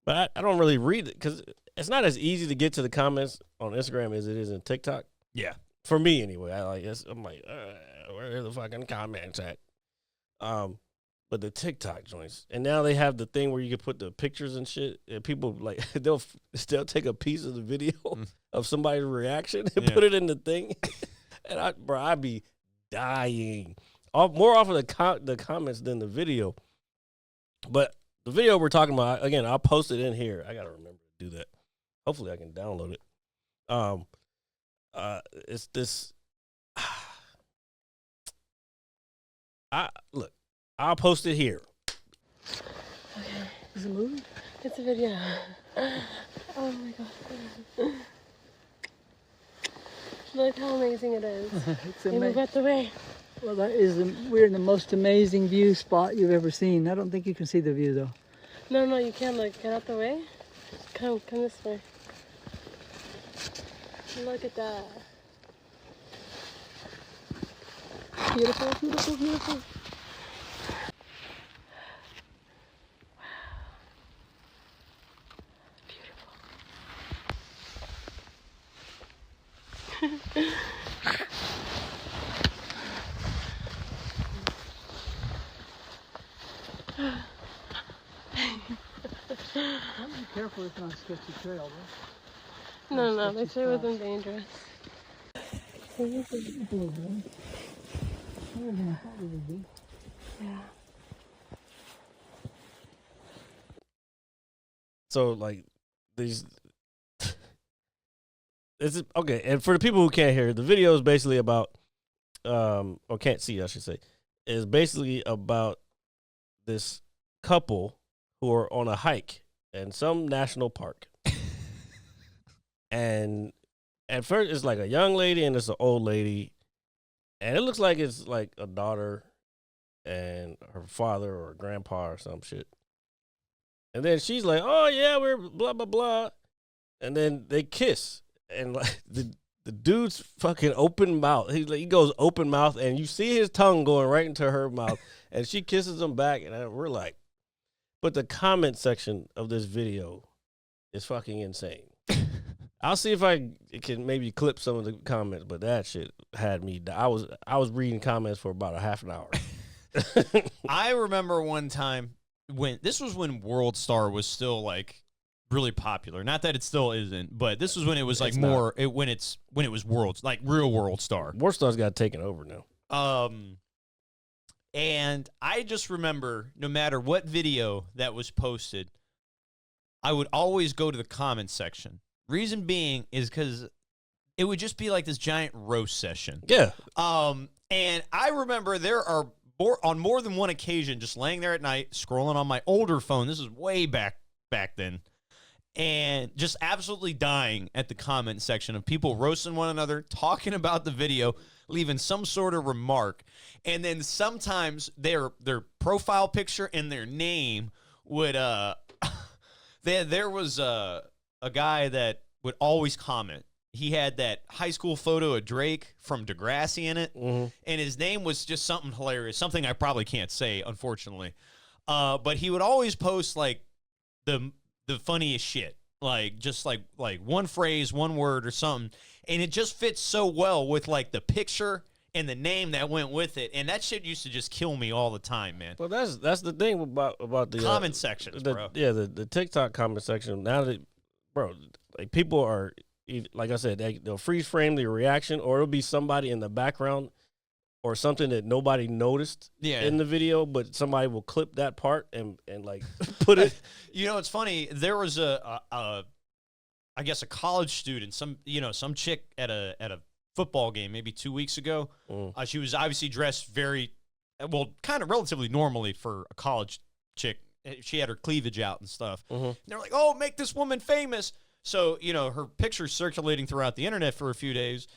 but I don't really read it because it's not as easy to get to the comments on Instagram as it is in TikTok.
Yeah,
For me anyway. I'm like, where are the fucking comments at? But the TikTok joints, and now they have the thing where you can put the pictures and shit, and people like they'll take a piece of the video of somebody's reaction and put it in the thing, and I'd be dying. More off of the comments than the video, but the video we're talking about, again, I'll post it in here. I gotta remember to do that. Hopefully, I can download it. It's this. Look. I'll post it here.
Okay. Is it moving? It's a video. Oh my god. Look how amazing it is.
It's
They move out the way.
Well, we're in the most amazing view spot you've ever seen. I don't think you can see the view though.
No, you can't. Look, get out the way. Come this way. Look at that. Beautiful, beautiful, beautiful.
Be careful, it's not a sketchy trail, though.
No, they say it wasn't dangerous. Yeah.
So like these. Okay, and for the people who can't hear, the video is basically about, or can't see, I should say, is basically about this couple who are on a hike in some national park. And at first, it's like a young lady and it's an old lady. And it looks like it's like a daughter and her father or grandpa or some shit. And then she's like, oh, yeah, we're blah, blah, blah. And then they kiss. And like the dude's fucking open mouth. He goes open mouth, and you see his tongue going right into her mouth, and she kisses him back, and we're like, but the comment section of this video is fucking insane. I'll see if I can maybe clip some of the comments, but that shit had me. I was reading comments for about a half an hour.
I remember one time when World Star was still like really popular. Not that it still isn't, but this was when it was like when it was World's like real World Star.
World Star's got taken over now.
And I just remember no matter what video that was posted, I would always go to the comments section. Reason being is because it would just be like this giant roast session.
Yeah.
And I remember there are on more than one occasion just laying there at night scrolling on my older phone. This is way back then. And just absolutely dying at the comment section of people roasting one another, talking about the video, leaving some sort of remark. And then sometimes their profile picture and their name would there was a guy that would always comment. He had that high school photo of Drake from Degrassi in it, and his name was just something hilarious, something I probably can't say, unfortunately. But he would always post like the funniest shit, like just like one phrase, one word or something, and it just fits so well with like the picture and the name that went with it, and that shit used to just kill me all the time, man.
Well, that's the thing about the
comment sections, bro.
Yeah, the TikTok comment section. Now that, bro, like people are, like I said, they'll freeze frame the reaction, or it'll be somebody in the background or something that nobody noticed in the video, but somebody will clip that part and like put it.
You know, it's funny. There was I guess a college student, some chick at a football game maybe 2 weeks ago. She was obviously dressed very well, kind of relatively normally for a college chick she had her cleavage out and stuff. And they're like, oh, make this woman famous. So, her picture's circulating throughout the internet for a few days.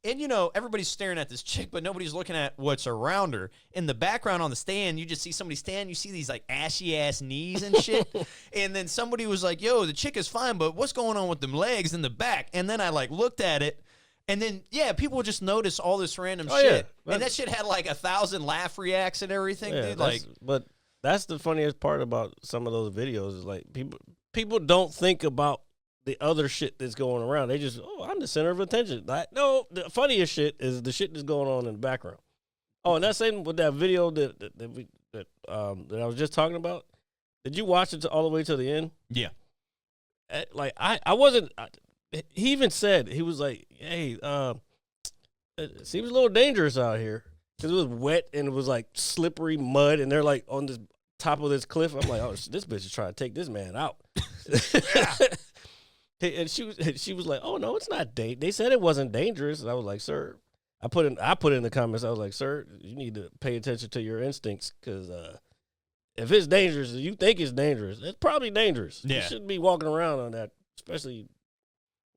And, everybody's staring at this chick, but nobody's looking at what's around her. In the background on the stand, you just see somebody stand. You see these, like, ashy-ass knees and shit. And then somebody was like, yo, the chick is fine, but what's going on with them legs in the back? And then I, like, looked at it. And then, people just notice all this random shit. Yeah. And that shit had, like, 1,000 laugh reacts and everything, dude.
But that's the funniest part about some of those videos is, like, people don't think about the other shit that's going around. They just, I'm the center of attention. Like, no, the funniest shit is the shit that's going on in the background. Oh, and that's same with that video that I was just talking about. Did you watch it all the way to the end?
Yeah.
Like I wasn't. He even said, he was like, hey, it seems a little dangerous out here because it was wet and it was like slippery mud, and they're like on the top of this cliff. I'm like, oh, this bitch is trying to take this man out. And she was like, oh no, it's not they said it wasn't dangerous. And I was like, sir, I put in the comments, I was like, sir, you need to pay attention to your instincts, because if it's dangerous, you think it's dangerous, it's probably dangerous. You shouldn't be walking around on that, especially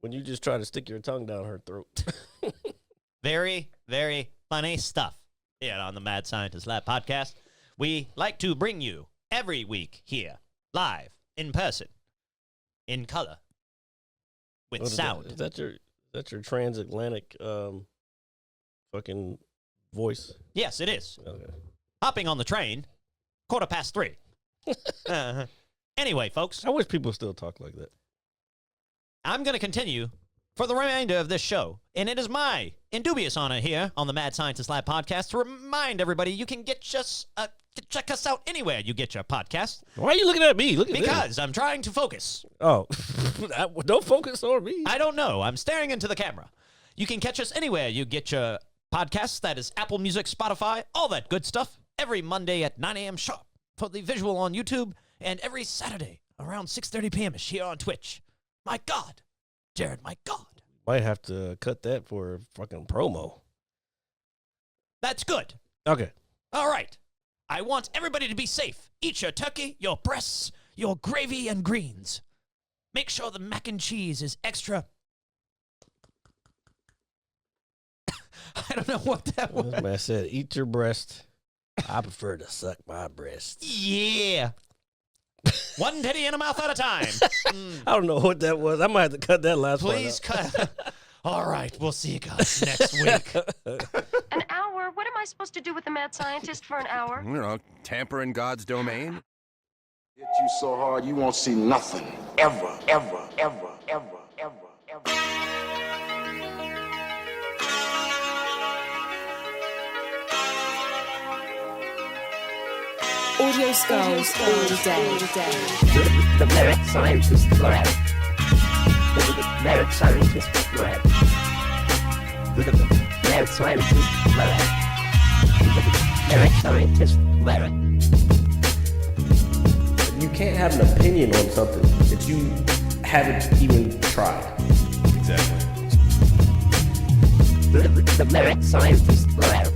when you just try to stick your tongue down her throat.
Very, very funny stuff here on the Mad Scientist Lab podcast. We like to bring you every week here, live, in person, in color, with sound.
Is that your transatlantic fucking voice?
Yes, it is.
Okay.
Hopping on the train, 3:15. Anyway, folks.
I wish people still talk like that.
I'm going to continue for the remainder of this show, and it is my indubious honor here on the Mad Scientist Lab podcast to remind everybody you can check us out anywhere you get your podcast.
Why are you looking at me?
Because I'm trying to focus.
Oh, don't focus on me.
I don't know. I'm staring into the camera. You can catch us anywhere you get your podcasts. That is Apple Music, Spotify, all that good stuff. Every Monday at 9 a.m. sharp for the visual on YouTube, and every Saturday around 6:30 p.m. here on Twitch. My God, Jared, my God.
Might have to cut that for fucking promo.
That's good.
Okay.
All right. I want everybody to be safe. Eat your turkey, your breasts, your gravy, and greens. Make sure the mac and cheese is extra. I don't know what that was.
This man said, eat your breast. I prefer to suck my breast.
Yeah. One titty in a mouth at a time.
I don't know what that was. I might have to cut that last one.
Please cut. All right. We'll see you guys next week.
An hour? What am I supposed to do with the mad scientist for an hour?
You know, tamper in God's domain. Hit you so hard you won't see nothing. Ever, ever, ever, ever, ever, ever.
Audio skulls all day.
The mad scientist lab. The mad scientist lab. The mad scientist lab. The mad scientist lab.
You can't have an opinion on something that you haven't even tried.
Exactly.
The mad scientist lab.